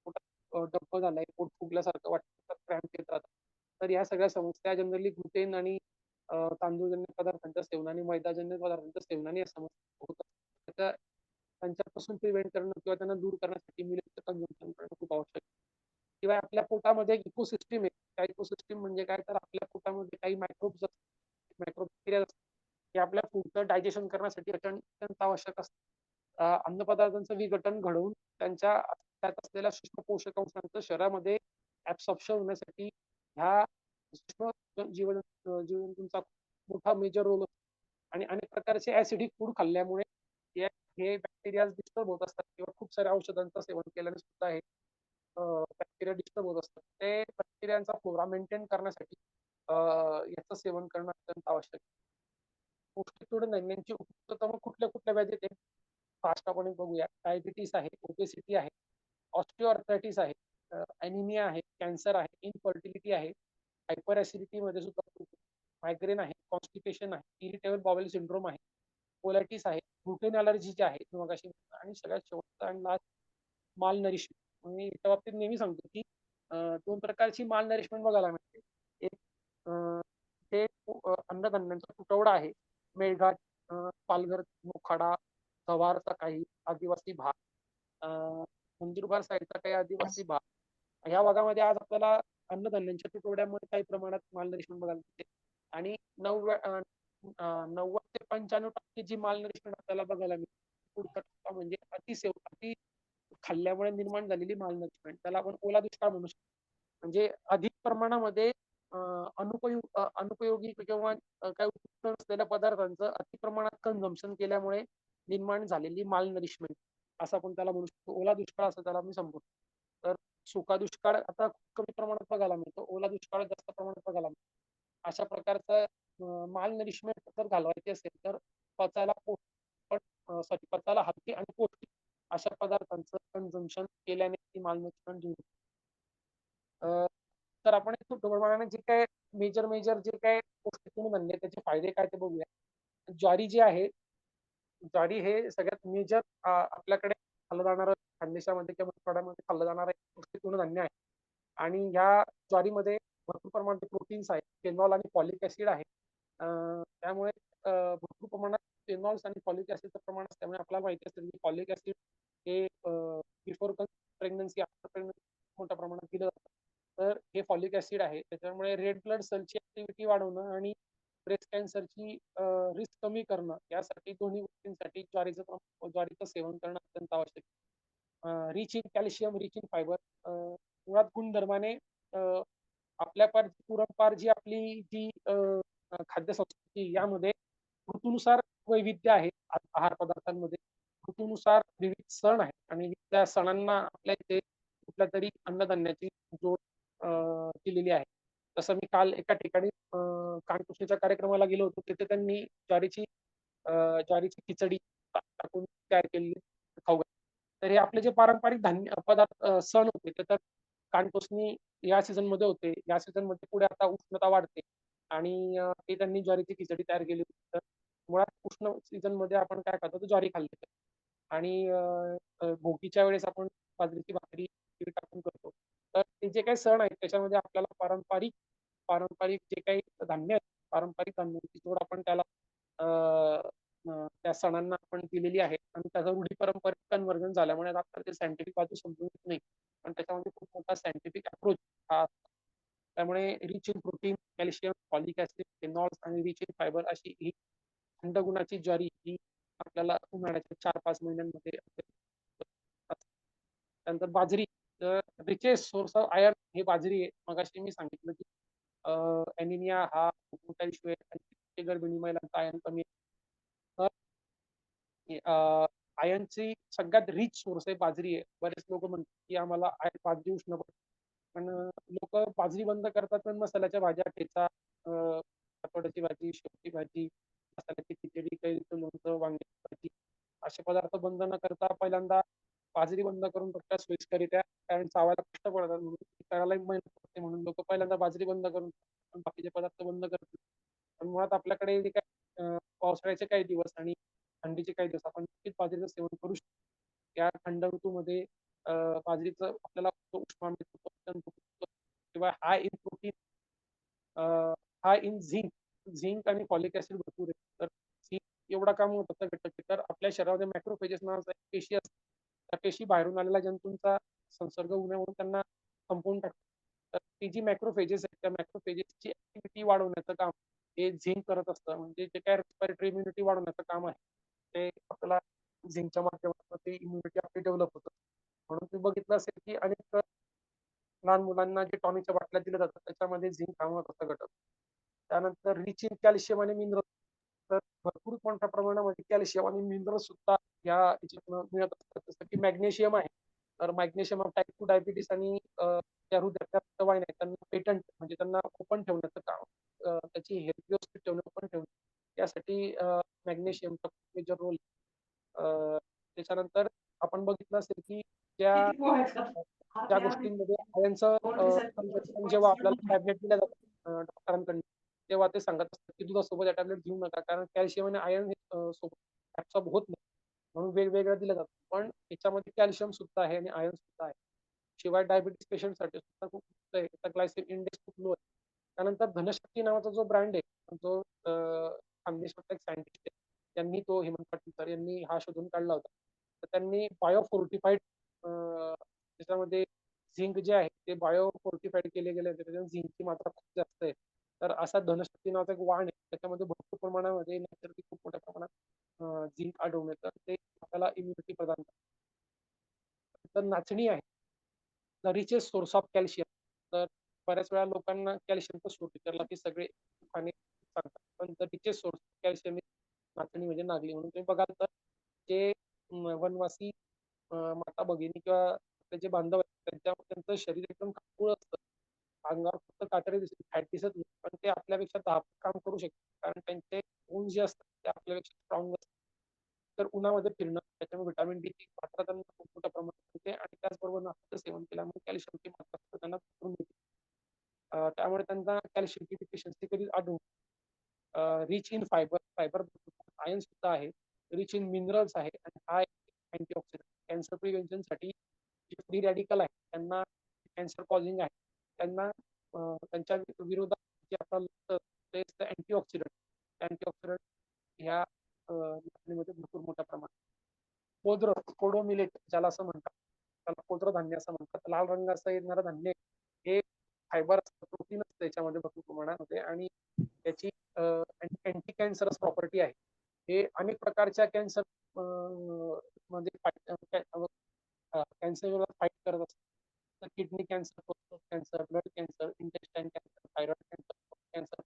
पोटात डब्ब झालाय, पोट फुगल्यासारखं वाटतं, क्रॅम्प येत राहतात. तर या सगळ्या समस्या जनरली ग्लुटेन आणि तांदूळजन्य पदार्थांच्या सेवनाने, मैदाजन्य पदार्थांच्या सेवनाने या समस्या होतात. त्यांच्यापासून प्रिव्हेंट करणं किंवा त्यांना दूर करण्यासाठी मिलेटचं कन्झम्पशन करणं खूप आवश्यक आहे. शिवाय आपल्या पोटामध्ये एक इकोसिस्टीम आहे. त्या इकोसिस्टीम म्हणजे काय, तर आपल्या पोटामध्ये काही मायक्रोब्स असतात, मायक्रोबॅक्टेरिया असतात, हे आपल्या फूडचं डायजेशन करण्यासाठी अत्यंत आवश्यक असतं. अन्नपदार्थांचं विघटन घडवून त्यांच्या त्यात असलेल्या सूक्ष्म पोषकांशांचं शरीरामध्ये ऍब्सॉर्प्शन होण्यासाठी ह्या सूक्ष्म जीवजंतूंचा मोठा मेजर रोल असतो. आणि अनेक प्रकारचे ऍसिडिक फूड खाल्ल्यामुळे हे बॅक्टेरिया डिस्टर्ब होत असतात, किंवा खूप साऱ्या औषधांचं सेवन केल्याने सुद्धा हे बॅक्टेरिया डिस्टर्ब होत असतात. ते बॅक्टेरियांचा फ्लोरा मेंटेन करण्यासाठी याचं सेवन करणं अत्यंत आवश्यक आहे. पौष्टिक तृणधान्यांची उपयुक्तता मग कुठल्या कुठल्या व्याधीत आहे, फास्ट आपण बघूया. डायबिटीस आहे, ओबेसिटी आहे, ऑस्टिओआर्थरायटिस आहे, अॅनिमिया आहे, कॅन्सर आहे, इनफर्टिलिटी आहे, हायपर ऍसिडिटी मध्ये सुद्धा, मायग्रेन आहे, कॉन्स्टिपेशन आहे, इरिटेबल बॉवेल सिंड्रोम आहे, कोलायटिस आहे, ग्लुटेन अलर्जी जी आहे, आणि सगळ्यात शेवटचा आणि लास्ट माल नरिशमेंट. म्हणजे याच्या बाबतीत नेहमी सांगतो की 2 प्रकारची माल नरिशमेंट बघायला मिळते. एक ते अन्नधान्यांचा तुटवडा आहे. मेळघाट, पालघर, मोखाडा, जव्हारचा काही आदिवासी भाग, नंदुरबार साईडचा काही आदिवासी भाग, या भागामध्ये आज आपल्याला अन्नधान्यांच्या तुटवड्यामुळे काही प्रमाणात मालनरिशमेंट बघायला मिळते. आणि 90 ते 95% जी मालनरिशमेंट आपल्याला बघायला मिळते, पुढचा टप्पा म्हणजे अति खाल्ल्यामुळे निर्माण झालेली मालनरिशमेंट, त्याला आपण ओला दुष्काळ म्हणू शकतो. म्हणजे अधिक प्रमाणामध्ये अनुपयोगी किंवा काही उपयुक्त नसलेल्या पदार्थांचं अति प्रमाणात कन्झम्पशन केल्यामुळे निर्माण झालेली मालनरिशमेंट, असं आपण त्याला म्हणू शकतो. ओला दुष्काळ असं त्याला मी संबोधतो. तर सुका दुष्काळ आता कमी प्रमाणात बघायला मिळतो, ओला दुष्काळ जास्त प्रमाणात बघायला मिळतो. अशा प्रकारचं मालनरिशमेंट जर घालवायची असेल तर पचायला पचायला हलके आणि पौष्टिक अशा पदार्थांचं कन्झम्पशन केल्याने ती मालनरिशमेंट दूर होते. तर आपण प्रमाणाने जे काय मेजर जे काय पौष्टिक तृणधान्य त्याचे फायदे काय ते बघूया. ज्वारी जी आहे, ज्वारी हे सगळ्यात मेजर आपल्याकडे खाल्लं जाणारं, खानदेशामध्ये किंवा मराठवाड्यामध्ये खाल्लं जाणारं एक पौष्टिक तृणधान्य आहे. आणि ह्या ज्वारीमध्ये भरपूर प्रमाणात प्रोटीन्स आहेत, फेनॉल आणि फॉलिक ऍसिड आहे. त्यामुळे भरपूर प्रमाणात फेनॉल्स आणि फॉलिक ऍसिडचं प्रमाण असल्यामुळे आपल्याला माहिती असेल की फॉलिक ऍसिड हे बिफोर प्रेग्नन्सी, आफ्टर प्रेग्नन्सी मोठ्या प्रमाणात दिलं जातं. तर हे फॉलिक ऍसिड आहे, त्याच्यामुळे रेड ब्लड सेलची ऍक्टिव्हिटी वाढवणं आणि ब्रेस्ट कॅन्सरची रिस्क कमी करणं, यासाठी दोन्ही गोष्टींसाठी ज्वारीचं सेवन करणं अत्यंत आवश्यक आहे. Rich in calcium, rich in fibre, मुळात गुणधर्माने आपल्या पुरंपार जी आपली जी खाद्य संस्कृती, यामध्ये ऋतूनुसार वैविध्य आहे. आहार पदार्थांमध्ये ऋतूनुसार विविध सण आहेत, आणि त्या सणांना आपल्या इथे कुठल्या तरी अन्नधान्याची जोड दिलेली आहे. तसं मी काल एका ठिकाणी कानकुशीच्या कार्यक्रमाला गेलो होतो, तिथे त्यांनी ज्वारीची खिचडी टाकून तयार केलेली खाऊ. तर हे आपले जे पारंपरिक धान्य पदार्थ सण होते, तर कानकोसनी या सीझन मध्ये होते. या सीझन मध्ये पुढे आता उष्णता वाढते, आणि ते त्यांनी ज्वारीची खिचडी तयार केली होती. तर मुळात उष्ण सीझन मध्ये आपण काय खातो, तर ज्वारी खाल्ली. आणि भोगीच्या वेळेस आपण बाजरीची भाकरी टाकून करतो. तर ते जे काही सण आहेत त्याच्यामध्ये आपल्याला पारंपरिक जे काही धान्य आहेत, पारंपरिक धान्यांची जोड आपण त्याला त्या सणांना आपण दिलेली आहे. आणि त्याचं रूढी परंपरेत कन्व्हर्जन झाल्यामुळे आपल्याला ते सायंटिफिक बाजू समजून येत नाही, पण त्याच्यामध्ये खूप मोठा सायंटिफिक अप्रोच हा. त्यामुळे rich in protein, calcium, folic acid, phenols आणि रिच इन फायबर अशी ही थंड गुणाची ज्वारी ही आपल्याला उन्हाळ्याच्या 4-5 महिन्यांमध्ये. त्यानंतर बाजरी, रिचेस्ट सोर्स ऑफ आयर्न हे बाजरी आहे. मगाशी मी सांगितलं की अॅनिमिया हा मोठा इश्यू आहे, गर्भिणी महिलांचा आयर्न कमी आहे. आयर्नची सगळ्यात रिच सोर्स आहे बाजरी आहे. बरेच लोक म्हणतात की आम्हाला बाजरी उष्ण पडते, पण लोक बाजरी बंद करतात पण मसाल्याच्या भाज्या, ठेचा, आठवड्याची भाजी, शेवची भाजी, मसाल्याची खिचडी, कैरीचं लोणचं, वांग्याची भाजी असे पदार्थ बंद न करता पहिल्यांदा बाजरी बंद करून फक्त सोयीस्करित्या, कारण चावायला कष्ट पडतात म्हणून, करायला मेहनत पडते म्हणून लोक पहिल्यांदा बाजरी बंद करून बाकीचे पदार्थ बंद करतात. पण मुळात आपल्याकडे जे काय पावसाळ्याचे काही दिवस आणि थंडीचे काही दिवस आपण नक्कीच बाजरीचं सेवन करू शकतो. या थंड ऋतूमध्ये बाजरीचं आपल्याला उष्मा किंवा high in protein, high in zinc, zinc आणि फॉलिक ऍसिड भरपूर आहे. तर झिंक एवढा काम होतं घटक तर आपल्या शरीरामध्ये मॅक्रोफेजेस नावाचा एक पेशी असते. त्या पेशी बाहेरून आलेल्या जंतूंचा संसर्ग होण्यामुळे त्यांना संपवून टाकतात. तर ती जी मॅक्रोफेजेस आहेत त्या मॅक्रोफेजेसची ऍक्टिव्हिटी वाढवण्याचं काम हे झिंक करत असतं. म्हणजे जे काय रेस्पिरेटरी इम्युनिटी वाढवण्याचं काम आहे ते आपल्याला झिंकच्या माध्यमातून ते इम्युनिटी आपली डेव्हलप होतं. म्हणून तुम्ही बघितलं असेल की अनेक लहान मुलांना जे टॉनिकच्या बाटल्या दिल्या जातात त्याच्यामध्ये झिंक हा महत्वाचा घटक. त्यानंतर रिच इन कॅल्शियम आणि मिनरल, तर भरपूर मोठ्या प्रमाणामध्ये कॅल्शियम आणि मिनरल सुद्धा या याच्यातून मिळत असतात. जसं की मॅग्नेशियम आहे, तर मॅग्नेशियम टाईप 2 डायबिटीस आणि त्या हृदयाच्या रक्तवाहिन्या आहेत त्यांना पेटंट म्हणजे त्यांना ओपन ठेवण्याचं काम, त्याची हेल्थ व्यवस्थित ठेवणं, ओपन ठेवणं यासाठी मॅग्नेशियमचा मेजर रोल. त्याच्यानंतर आपण बघितलं असेल की ज्या ज्या गोष्टींमध्ये आयर्नचं जेव्हा आपल्याला टॅबलेट दिल्या जातात डॉक्टरांकडून, तेव्हा ते सांगत असतात की दुधासोबत या टॅबलेट घेऊ नका, कारण कॅल्शियम आणि आयर्न सोबत ऍब्सॉर्ब होत नाही म्हणून वेगवेगळ्या दिल्या जातात. पण याच्यामध्ये कॅल्शियम सुद्धा आहे आणि आयर्न सुद्धा आहे. शिवाय डायबिटीस पेशंटसाठी सुद्धा खूप त्याचा ग्लायसेमिक इंडेक्स खूप लो आहे. त्यानंतर धनशक्ती नावाचा जो ब्रँड आहे, जो खानदेशातला एक सायंटिस्ट आहे, त्यांनी तो हेमंत पाटील सर यांनी हा शोधून काढला होता. तर त्यांनी बायोफोर्टिफाईड त्याच्यामध्ये झिंक जे आहे ते बायोफोर्टिफाईड केले गेले, त्याच्यामध्ये झिंकची मात्रा खूप जास्त आहे. तर असा धनशक्ती नावाचा एक वाण आहे, त्याच्यामध्ये भरपूर प्रमाणामध्ये नैसर्गिक खूप मोठ्या प्रमाणात झिंक आढळून येतं, ते आपल्याला इम्युनिटी प्रदान करतं. तर नाचणी आहे the richest source of calcium. तर बऱ्याच वेळा लोकांना कॅल्शियमचा शोध विचारला की सगळे खाणे सांगतात, पण the richest source of calcium नाचणी म्हणजे नागली. म्हणून तुम्ही बघाल तर जे वनवासी माता भगिनी किंवा त्याचे बांधव आहेत त्यांचं शरीर एकदम कापूळ असतं, अंगावर फक्त कातरी दिसते, फॅट दिसत नाही, पण ते आपल्यापेक्षा 10 काम करू शकतात कारण त्यांचे गुण जे असतात ते आपल्यापेक्षा स्ट्रॉंग असतात. तर उन्हामध्ये फिरणं, त्याच्यामुळे व्हिटॅमिन डी ची मात्रा त्यांना खूप मोठ्या प्रमाणात मिळते आणि त्याचबरोबर नाश्त्याचं सेवन केल्यामुळे कॅल्शियमची मात्रा त्यांना भरपूर मिळते. त्यामुळे त्यांना कॅल्शियमची डिफिशियन्सी कधी आढळून. Rich in fibre, fibre iron सुद्धा आहे, रिच इन मिनरल्स आहे आणि हा अँटीऑक्सिडंट. कॅन्सर प्रिव्हेन्शनसाठी जे फ्री रॅडिकल आहे त्यांना कॅन्सर कॉझिंग आहे त्यांना त्यांच्या विरोधात जे आपलं ते अँटीऑक्सिडंट ह्या नाचणीमध्ये भरपूर मोठ्या प्रमाणात. कोद्र, कोडो मिलेट ज्याला असं म्हणतात, त्याला कोद्र धान्य असं म्हणतात. लाल रंगाचं येणारं धान्य हे फायबर असतं, प्रोटीन असतं त्याच्यामध्ये भरपूर प्रमाणामध्ये आणि त्याची अँटी कॅन्सरस प्रॉपर्टी आहे. हे अनेक प्रकारच्या कॅन्सर मध्ये कॅन्सर फाईट करत असतात. तर kidney cancer, prostate cancer, blood cancer, intestine cancer, thyroid cancer,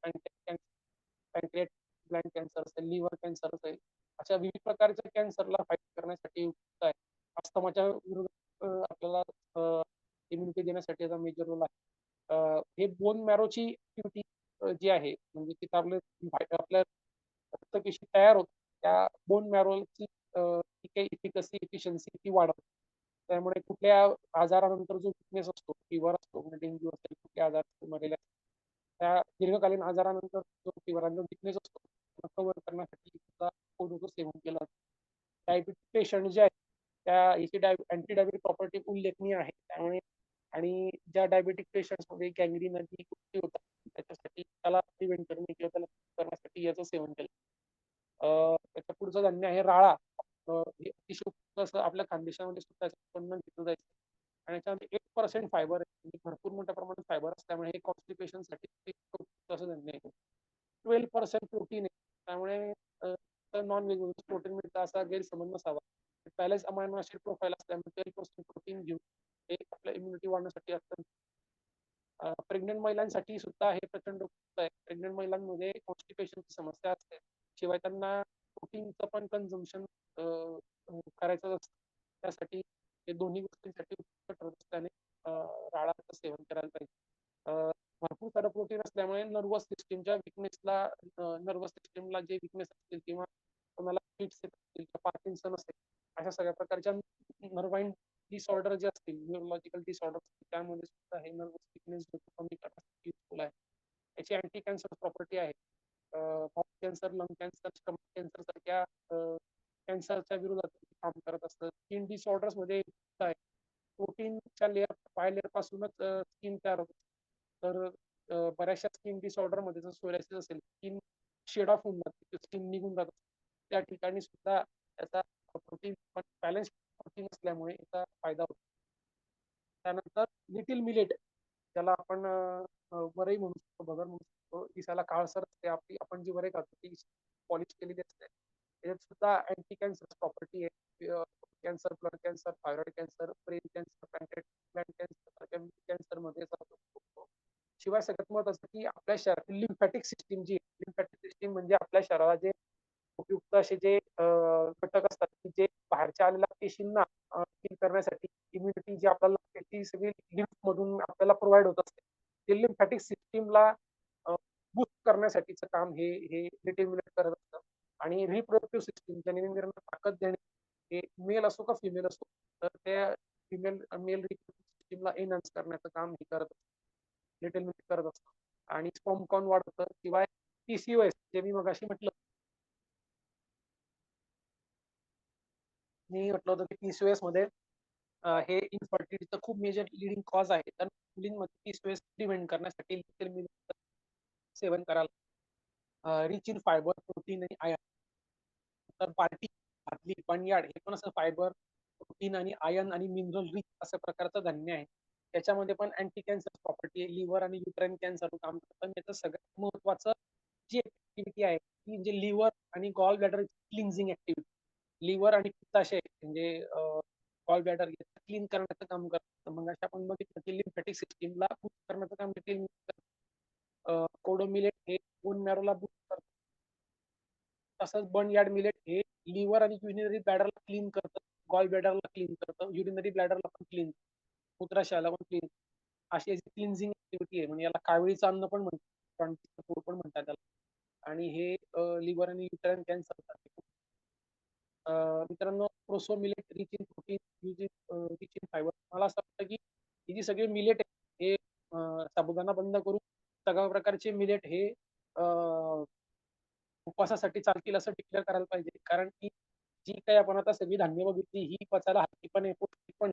pancreatic Gland cancer असेल, लिव्हर कॅन्सर असेल, अशा विविध प्रकारच्या कॅन्सरला फाईट करण्यासाठी उपयुक्त आहे. अस्थमाच्या विरोधात आपल्याला इम्युनिटी देण्यासाठी याचा मेजर रोल आहे. हे बोन मॅरोची ऍक्टिव्हिटी जी आहे, म्हणजे तिथं आपल्या रक्तपेशी तयार होतात, त्या बोन मॅरोची काही इफिकसी, इफिशियन्सी ती वाढवते. त्यामुळे कुठल्या आजारानंतर जो विकनेस असतो, फिवर असतो, डेंग्यू असेल, कुठल्या आजार मरेला, त्या दीर्घकालीन आजारानंतर जो फिवरांचा विकनेस असतो कव्हर करण्यासाठी सुद्धा कोडोचं सेवन केलं जातं. डायबिटिक पेशंट जे आहेत त्या याची अँटी डायबिटिक प्रॉपर्टी उल्लेखनीय आहे. त्यामुळे आणि ज्या डायबिटिक पेशंट्समध्ये गँग्रीन आणि गोष्टी होतात त्याच्यासाठी त्याला प्रिव्हेंट करणे किंवा त्याला करण्यासाठी याचं सेवन केलं. त्याच्या पुढचं धान्य आहे राळा. हे अतिशय उपयुक्त असं आपल्या खानदेशामध्ये सुद्धा उत्पन्न घेतलं जायचं आणि याच्यामध्ये 8% फायबर आहे, म्हणजे भरपूर मोठ्या प्रमाणात फायबर असतं, त्यामुळे हे कॉन्स्टिपेशनसाठी असं धान्य आहे. 12% प्रोटीन आहे, त्यामुळे नॉन व्हेज प्रोटीन मिळतं असा गैरसमज नसावा. पहिलेच अमायनो ऍसिड प्रोफाईल असल्यामुळे 12% प्रोटीन घेऊन हे आपल्या इम्युनिटी वाढण्यासाठी असतं. प्रेग्नेंट महिलांसाठी सुद्धा हे प्रचंड उपयुक्त आहे. प्रेग्नेंट महिलांमध्ये कॉन्स्टिपेशनची समस्या असते, शिवाय त्यांना प्रोटीनचं पण कन्झम्पशन करायचं असतं. त्यासाठी हे दोन्ही गोष्टींसाठी उपयुक्त ठरत असल्याने राळाचं सेवन करायला पाहिजे. भरपूर सारं प्रोटीन असल्यामुळे नर्वस सिस्टीमला जे विकनेस असतील किंवा कोणाला फिट्स येत असतील किंवा पार्किन्सन असेल अशा सगळ्या प्रकारच्या नर्वाईन डिसऑर्डर जे असतील न्यूरोलॉजिकल डिसऑर्डर त्यामध्ये सुद्धा हे नर्वस विकनेस कमी करण्यासाठी युजफुल आहे. याची अँटी कॅन्सर प्रॉपर्टी आहे. Mouth cancer, lung cancer, stomach cancer सारख्या कॅन्सरच्या विरोधात काम करत असतं. स्किन डिसऑर्डर्स मध्ये प्रोटीनच्या लेअर पासूनच स्किन तयार होते. तर बऱ्याचशा स्किन डिसऑर्डर मध्ये जर सोरायसिस असेल, स्किन शेड ऑफ होऊन जाते, स्किन निघून जात, त्या ठिकाणी सुद्धा त्याचा प्रोटीन बॅलन्स प्रोटीन असल्यामुळे याचा फायदा होतो. त्यानंतर लिटिल मिलेट, ज्याला आपण वरई म्हणू शकतो, भगर म्हणू शकतो, दिसायला काळसर असते, आपण जी वरई खातो ती पॉलिश केलेली असते. त्याच्यात सुद्धा अँटी कॅन्सर प्रॉपर्टी आहे. Cancer, blood cancer, thyroid cancer, brain cancer, plant cancer कॅन्सरमध्ये शिवाय सगळ्यात महत्वाचं की आपल्या शरीरातील लिम्फॅटिक सिस्टीम जी आहे, लिम्फॅटिक सिस्टीम म्हणजे आपल्या शरीराचे उपयुक्त असे जे घटक असतात की जे बाहेरच्या आलेल्या पेशींना किल करण्यासाठी इम्युनिटी जी आपल्याला लागते ती सगळी लिम्फ मधून आपल्याला प्रोव्हाइड होत असते. ते लिम्फॅटिक सिस्टीमला बूस्ट करण्यासाठीचं काम हे लिटिल मिलेट करत असतं. आणि रिप्रोडक्टिव्ह सिस्टीम, जननेंद्रियांना ताकद देणे, हे मेल असो का फिमेल असो, तर त्या मेल रिप्रोडक्टिव्ह सिस्टीमला एनहान्स करण्याचं काम हे करत असतं, लिटिल मिलेट करत असतं. आणि स्पर्म काउंट वाढतं. शिवाय PCOS जे मी मगाशी म्हटलं होतं की PCOS मध्ये हे इन्फर्टिलिटीचं खूप मेजर लिडिंग कॉज आहे. तर मुलींमध्ये PCOS प्रिव्हेंट करण्यासाठी लिटिल मिलेट सेवन करायला रिच इन फायबर, प्रोटीन आणि आयर्न. तर भातली, बर्नयार्ड हे पण असं फायबर, प्रोटीन आणि आयर्न आणि मिनरल रिच अशा प्रकारचं धान्य आहे. त्याच्यामध्ये पण अँटी कॅन्सर प्रॉपर्टी आहे. लिव्हर आणि युट्राईन कॅन्सर काम करतं. याचं सगळ्यात महत्वाचं जी ऍक्टिव्हिटी आहे ती म्हणजे लिव्हर आणि gall bladder cleansing activity. Liver आणि पित्ताशय म्हणजे गॉल ब्लॅडर क्लीन करण्याचं काम करतं. मग अशा आपण बघितलं की लिम्फॅटिक सिस्टीमला बूस्ट करण्याचं काम देखील कोडो मिलेट हे बोन मॅरोला बूस्ट करतं. तसंच बर्नयार्ड मिलेट हे लिव्हर आणि युरिनरी ब्लॅडरला क्लीन करतं, गॉल ब्लॅडरला क्लीन करतं, युरिनरी ब्लॅडरला पण क्लीन, मूत्राशयाला पण क्लीन. अशी याची क्लिन्झिंग ऍक्टिव्हिटी आहे. म्हणजे याला कावळीचं अन्न पण म्हणतात, पण म्हणतात त्याला. आणि हे लिव्हर आणि युट्राईन कॅन्सर. मित्रांनो, proso millet rich in protein, rich in fibre. मला असं वाटतं की ही जी सगळे मिलेट आहे हे साबुदाणा बंद करून सगळ्या प्रकारचे मिलेट हे उपवासासाठी चालतील असं डिक्लेअर करायला पाहिजे. कारण की जी काही आपण आता सगळी धान्य बघितली ही पचायला हलकी पण आहे, पौष्टिक पण.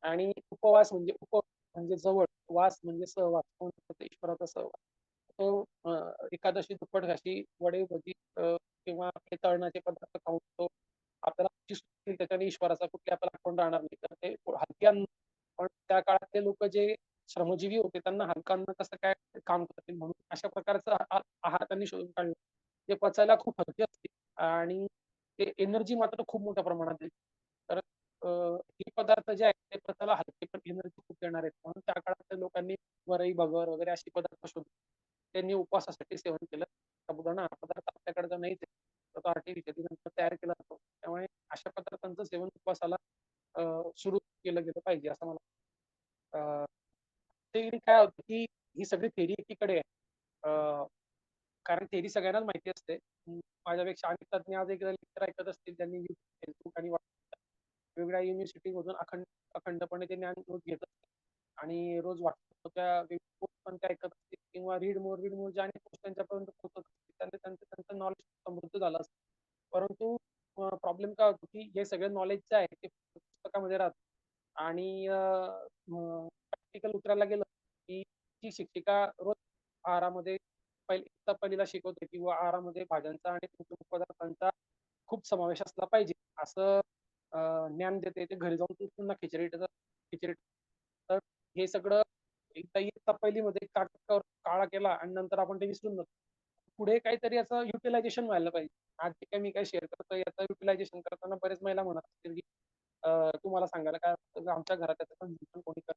आणि उपवास म्हणजे जवळ, वास म्हणजे सहवास, ईश्वराचा सहवास. तो एकादशी दुप्पट घाशी वडे भजी किंवा आपले तळणाचे पदार्थ खाऊन तो आपल्याला त्याच्याने ईश्वराचा कुठे आपल्याला आठवण राहणार नाही. तर ते हलके अन्न. पण त्या काळातले लोक जे श्रमजीवी होते त्यांना हलका अन्न कसं काय काम करतील म्हणून अशा प्रकारचा आहार त्यांनी शोधून काढला. ते पचायला खूप हलके असते आणि ते एनर्जी मात्र खूप मोठ्या प्रमाणात देते. तर हे पदार्थ जे आहेत ते पचायला हलके पण एनर्जी खूप देणार आहेत. म्हणून त्या काळातल्या लोकांनी वरई, भगर वगैरे अशी पदार्थ शोधले. त्यांनी उपवासासाठी सेवन केलं. साबुदाणा हा पदार्थ आपल्याकडे तर नाहीच आहे, तर तो आर्टिफिशियली नंतर तयार केला जातो. त्यामुळे अशा पदार्थांचं सेवन उपवासाला सुरू केलं गेलं पाहिजे असं मला ते काय होतं की ही सगळी थेरी एकीकडे आहे. कारण थेरी सगळ्यांनाच माहिती असते. माझ्यापेक्षा अनेक तज्ञ आज एक लेक्चर ऐकत असतील, त्यांनी फेसबुक आणि वेगवेगळ्या युनिव्हर्सिटी मधून अखंडपणे ते ज्ञान रोज घेत असतात आणि रोज त्या पण ते ऐकत असतील किंवा रीड मोर जे अनेक पोस्ट त्यांच्यापर्यंत पोहोचत असतील. त्यांचं नॉलेज समृद्ध झालं असतं. परंतु प्रॉब्लेम काय होतो की हे सगळं नॉलेज जे आहे ते पुस्तकामध्ये राहतं आणि प्रॅक्टिकल उतरायला गेलं की ती शिक्षिका रोज आहारामध्ये पहिलीला शिकवते किंवा आहारामध्ये भाज्यांचा आणि पदार्थांचा खूप समावेश असला पाहिजे असं ज्ञान देते. ते घरी जाऊन पुन्हा खिचडी. तर हे सगळं एकदा इयत्ता पहिलीमध्ये काळा केला आणि नंतर आपण ते विसरून जातो. पुढे काहीतरी याचं युटिलायझेशन व्हायला पाहिजे. आज जे काही मी काय शेअर करतो याचं युटिलायझेशन करताना बरेच महिला म्हणत असतील की तुम्हाला सांगायला काय आमच्या घरात त्याचं कन्झम्पशन कोणी करत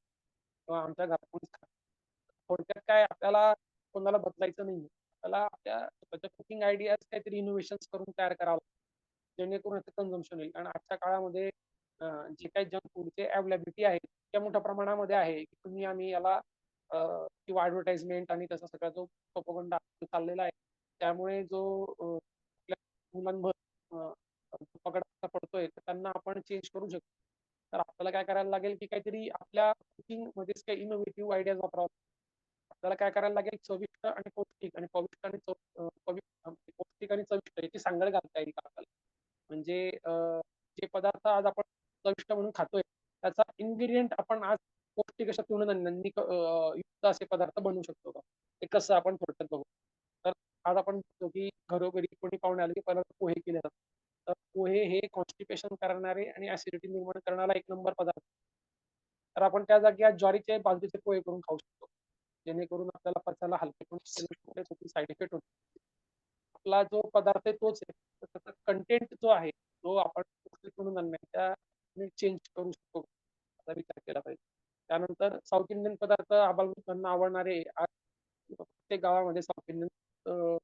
किंवा आमच्या घरात कोणीच खात. थोडक्यात काय, आपल्याला कोणाला बदलायचं नाही. आपल्याला आपल्या स्वतःच्या कुकिंग आयडियाज काहीतरी इनोव्हेशन करून तयार करावं. जेणेकरून याचं कन्झम्पशन होईल. कारण आजच्या काळामध्ये जे काही जंक फूडचे अवेलेबिलिटी आहे इतक्या मोठ्या प्रमाणामध्ये आहे की तुम्ही आम्ही याला किंवा ऍडव्हर्टाइजमेंट आणि त्याचा सगळा जो प्रोपगंडा चाललेला आहे त्यामुळे जो आपल्या मुलांवर पगडा पडतोय तर त्यांना आपण चेंज करू शकतो. तर आपल्याला काय करायला लागेल की काहीतरी आपल्या कुकिंग मध्येच काही इनोव्हेटिव्ह आयडियाज वापरावा. आपल्याला काय करायला लागेल चविष्ट आणि पौष्टिक आणि पविष्ट आणि पौष्टिक आणि चविष्ट याची सांगड घालता येईल का आपल्याला. म्हणजे जे पदार्थ आज आपण चविष्ट म्हणून खातोय त्याचा इन्ग्रेडियंट आपण आज पौष्टिक अशा तृणधान्यांनी युक्त असे पदार्थ बनवू शकतो का ते कसं आपण थोडक्यात बघू. तर आज आपण बघतो की घरोघरी कोणी पाहुणे आले की पहिला पोहे केले जातात. तर पोहे हे कॉन्स्टिपेशन करणारे आणि ऍसिडिटी निर्माण करणारा एक नंबर पदार्थ. तर आपण त्या जागी आज ज्वारीचे बाजरीचे पोहे करून खाऊ शकतो जेणेकरून आपल्याला पचायला हलके साईड इफेक्ट होतो. आपला जो पदार्थ आहे तोच आहे त्याचा कंटेंट जो आहे तो आपण त्या चेंज करू शकतो असा विचार केला पाहिजे. त्यानंतर साऊथ इंडियन पदार्थ आबालवृद्धांना आवडणारे आज प्रत्येक गावामध्ये साऊथ इंडियन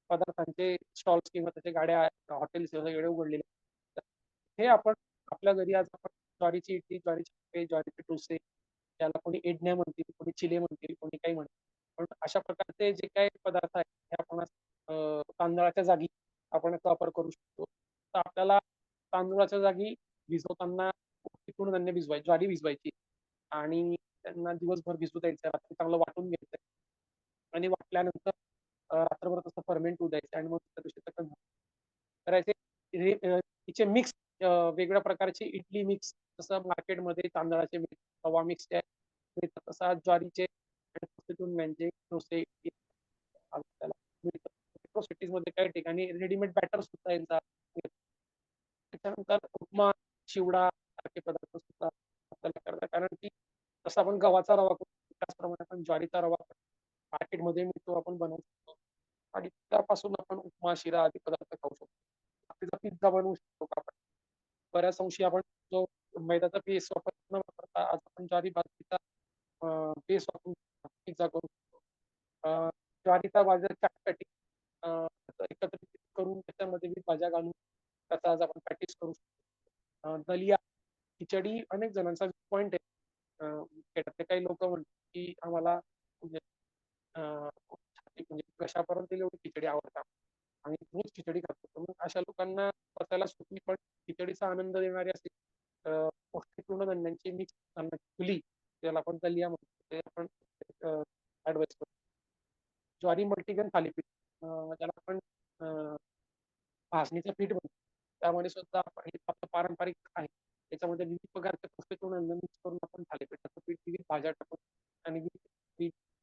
पदार्थांचे स्टॉल्स किंवा त्याच्या गाड्या हॉटेल्स वगैरे उघडलेले आहेत. हे आपण आपल्या घरी आज आपण ज्वारीची इडली ज्वारीची पोहे, ज्वारीचे डोसे त्याला कोणी एडण्या म्हणतील कोणी चिले म्हणतील कोणी काही म्हणतील पण अशा प्रकारचे जे काही पदार्थ आहेत हे आपण तांदळाच्या जागी आपण याचा वापर करू शकतो. तर आपल्याला तांदूळाच्या जागी भिजवताना तृणधान्य भिजवायची ज्वारी भिजवायची आणि त्यांना दिवसभर भिजू द्यायचं रात्री चांगलं वाटून घ्यायचं आणि वाटल्यानंतर रात्रभर तसं फर्मेंट होऊ द्यायचं आणि मग दुसऱ्या दिवशी तसं करायचे. तिचे मिक्स वेगवेगळ्या प्रकारचे इडली मिक्स जसं मार्केटमध्ये तांदळाचे मिक्स रवा मिक्स मिळतात तसं ज्वारीचे आणि डोसे आपल्याला मिळतात. मेट्रो सिटीज मध्ये काही ठिकाणी रेडीमेड बॅटर सुद्धा यांचा त्याच्यानंतर उपमा चिवडा सारखे पदार्थ सुद्धा आपल्याला करतात कारण की जसं आपण गव्हाचा रवा करतो त्याचप्रमाणे आपण ज्वारीचा रवा मार्केटमध्ये मिळतो आपण बनवू शकतो आणि त्यापासून आपण उपमा शिरा आदी पदार्थ खाऊ शकतो. बाकीचा पिझ्झा बनवू शकतो का आपण बऱ्याच अंशी आपण जो मैद्याचा पेस्ट न वापरता आज आपण ज्वारी बाजरीचा पेस्ट वापरून पिझ्झा करू शकतो. ज्वारीचा बाजारात चटपटी एकत्रित करून त्याच्यामध्ये मी भाज्या घालून त्याचा आज आपण प्रॅक्टिस करू शकतो. दलिया खिचडी अनेक जणांचा पॉइंट आहे. त्यातले काही लोक म्हणतात की आम्हाला म्हणजे कशापर्यंत एवढी खिचडी आवडतात आणि रोज खिचडी खातो मग अशा लोकांना पचायला सोपी पण खिचडीचा आनंद देणारी असे पौष्टिक तृणधान्यांची मिक्स फुली त्याला आपण दलिया म्हणतो ते आपण ऍडवाइस करतो. ज्वारी मल्टीग्रेन थालीपीठ त्याला आपण भाजणीचं पीठ बनतो त्यामध्ये सुद्धा हे आपलं पारंपरिक आहे त्याच्यामध्ये विविध प्रकारचे पौष्टिक तृणधान्य मिक्स करून आपण थालीपीठाचं पीठ विविध भाज्या टाकून आणि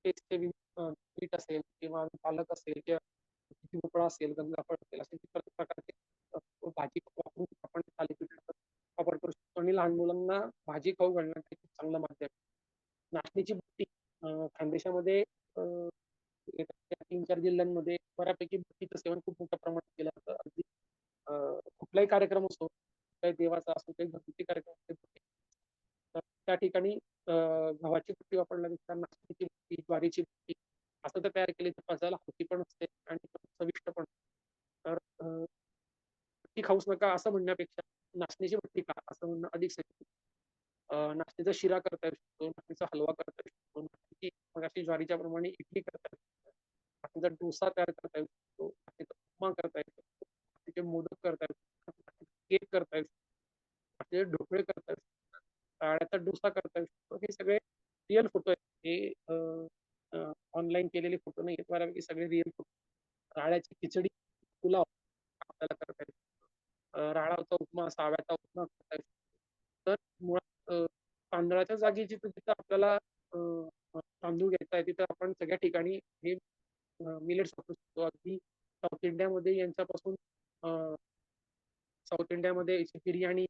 टेस्टचे विविध पीठ असेल किंवा पालक असेल किंवा भोपळा असेल गंगाफळ असेल असे प्रकारचे भाजी वापरून आपण थालीपीठाचा वापर करू शकतो आणि लहान मुलांना भाजी खाऊ घालण्यासाठी खूप चांगलं माध्यम. नाचणीची बुट्टी खानदेशामध्ये 3-4 जिल्ह्यांमध्ये बऱ्यापैकी बुट्टीचं सेवन खूप मोठ्या प्रमाणात केलं जातं. अगदी कुठलाही कार्यक्रम असतो काही देवाचा असो काही घरगुती कार्यक्रम असतो तर त्या ठिकाणी गव्हाची बुट्टी वापरल्यापेक्षा नाचणीची बुट्टी ज्वारीची बुट्टी असं तर तयार केली तर पचायला हलकी पण असते आणि चविष्ट पण. तर बुट्टी खाऊच नका असं म्हणण्यापेक्षा नाचणीची बुट्टी खा असं म्हणणं अधिक सही. नाचणीचा शिरा करता येऊ शकतो नाचणीचा हलवा करता येऊ शकतो नाचणीची मगाशी ज्वारीच्या प्रमाणे इडली करता येऊ शकतो नाचणीचा डोसा तयार करता येऊ शकतो नाचणीचा उपमा करता येऊ शकतो नाचणीचे मोदक करता येऊ शकतो केक करता येऊ शकतो नाचणीचे ढोकळे करता येऊ शकतो राळ्याचा डोसा करता येऊ शकतो. हे सगळे रिअल फोटो आहेत हे ऑनलाईन केलेले फोटो नाही आहेत बऱ्यापैकी सगळे रिअल फोटो. राळ्याची खिचडी पुलाव आपल्याला करता येऊ शकतो राळाचा उपमा साव्याचा उपमा करता येऊ शकतो. तर मुळात तांदळाच्या जागी जिथं आपल्याला तांदूळ घ्यायचा आहे तिथं आपण सगळ्या ठिकाणी हे मिलेट्स वापरू शकतो. अगदी साऊथ इंडियामध्ये यांच्यापासून साऊथ इंडियामध्ये बिर्याणी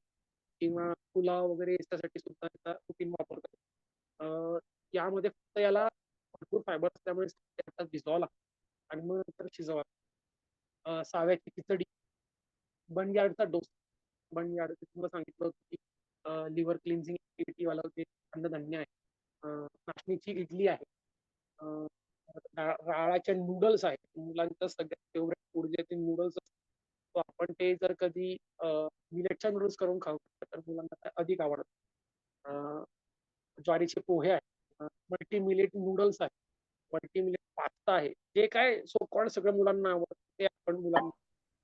किंवा पुलाव वगैरे याच्यासाठी सुद्धा याचा कुकिंग वापर करतो. यामध्ये फक्त याला भरपूर फायबर असल्यामुळे त्याच्यात भिजवावं लागतं आणि मग नंतर शिजवावं. साव्याची खिचडी बर्नयार्डचा डोसा बर्नयार्ड तुम्हाला सांगितलं होतं की लिव्हर क्लिन्झिंग ऍक्टिव्हिटी वाला ते अन्नधान्य आहे. नाचणीची इडली आहे. राळाच्या नूडल्स आहेत मुलांचं सगळ्यात फेवरेट फूड जे ते नूडल्स तो आपण ते ते जर कधी मिलेटच्या नूडल्स करून खाऊ तर मुलांना अधिक आवडतं. ज्वारीचे पोहे आहेत, मल्टी मिलेट नूडल्स आहेत, मल्टी मिलेट पास्ता आहे, जे काय सो कॉल्ड सगळं मुलांना आवडतं ते आपण मुलांना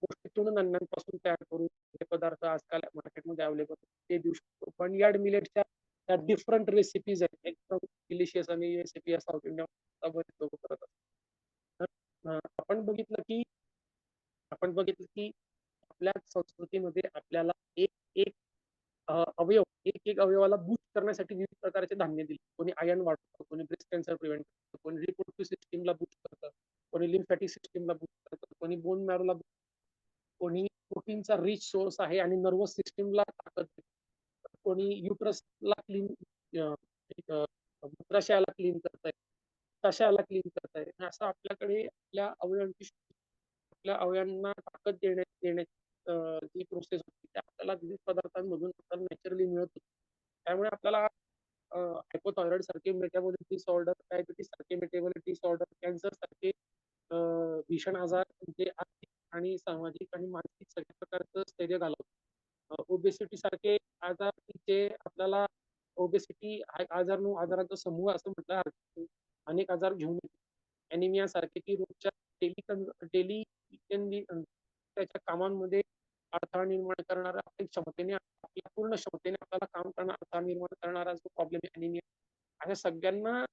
पौष्टिक तृणधान्यांपासून तयार करून हे पदार्थ आजकाल मार्केटमध्ये अवेलेबल ते देऊ शकतो. पण यार्ड मिलेटच्या त्या डिफरंट रेसिपीज आहेत, एकदम डिलिशियस आणि रेसिपी साऊथ इंडिया बरेच लोक करत असतात. तर आपण बघितलं की आपल्या संस्कृतीमध्ये आपल्याला एक एक एक एक अवयवाला बूस्ट करण्यासाठी विविध प्रकारचे धान्य दिले. कोणी आयर्न वाढवतं, कोणी ब्रेस्ट कॅन्सर प्रिव्हेंट करतं, कोणी रिप्रोडक्टिव्ह सिस्टीमला बूस्ट करतं, कोणी लिम्फॅटिक सिस्टीमला बूस्ट करतं, कोणी बोन मॅरोला, कोणी प्रोटीनचा रिच सोर्स आहे आणि नर्वस सिस्टीमला ताकद देतं, कोणी युट्रसला क्लीन, मूत्राशयाला क्लीन करताय, पित्ताशयाला क्लीन करताय. असं आपल्याकडे आपल्या अवयवांना ताकद देण्याची जी प्रोसेस होती ते आपल्याला विविध पदार्थांमधून आपल्याला नॅचरली मिळत होती. त्यामुळे आपल्याला हायपोथायरॉइड सारखे मेटाबॉलिक डिसऑर्डर, डायबिटीस सारखे मेटाबॉलिक डिसऑर्डर, कॅन्सर सारखे भीषण आजार म्हणजे आर्थिक आणि सामाजिक आणि मानसिक सगळ्या प्रकारचं स्थैर्य घालवतं. ओबेसिटी सारखे आजार जे आपल्याला ओबेसिटी आजारांचा समूह असं म्हटलं, अनेक आजार घेऊन येतो. अॅनिमिया सारखे की रोजच्या डेली त्याच्या कामांमध्ये अडथळा निर्माण करणारा, आपल्या पूर्ण क्षमतेने आपल्याला काम करणारा अडथळा निर्माण करणारा जो प्रॉब्लेम आहे अॅनिमिया, अशा सगळ्यांना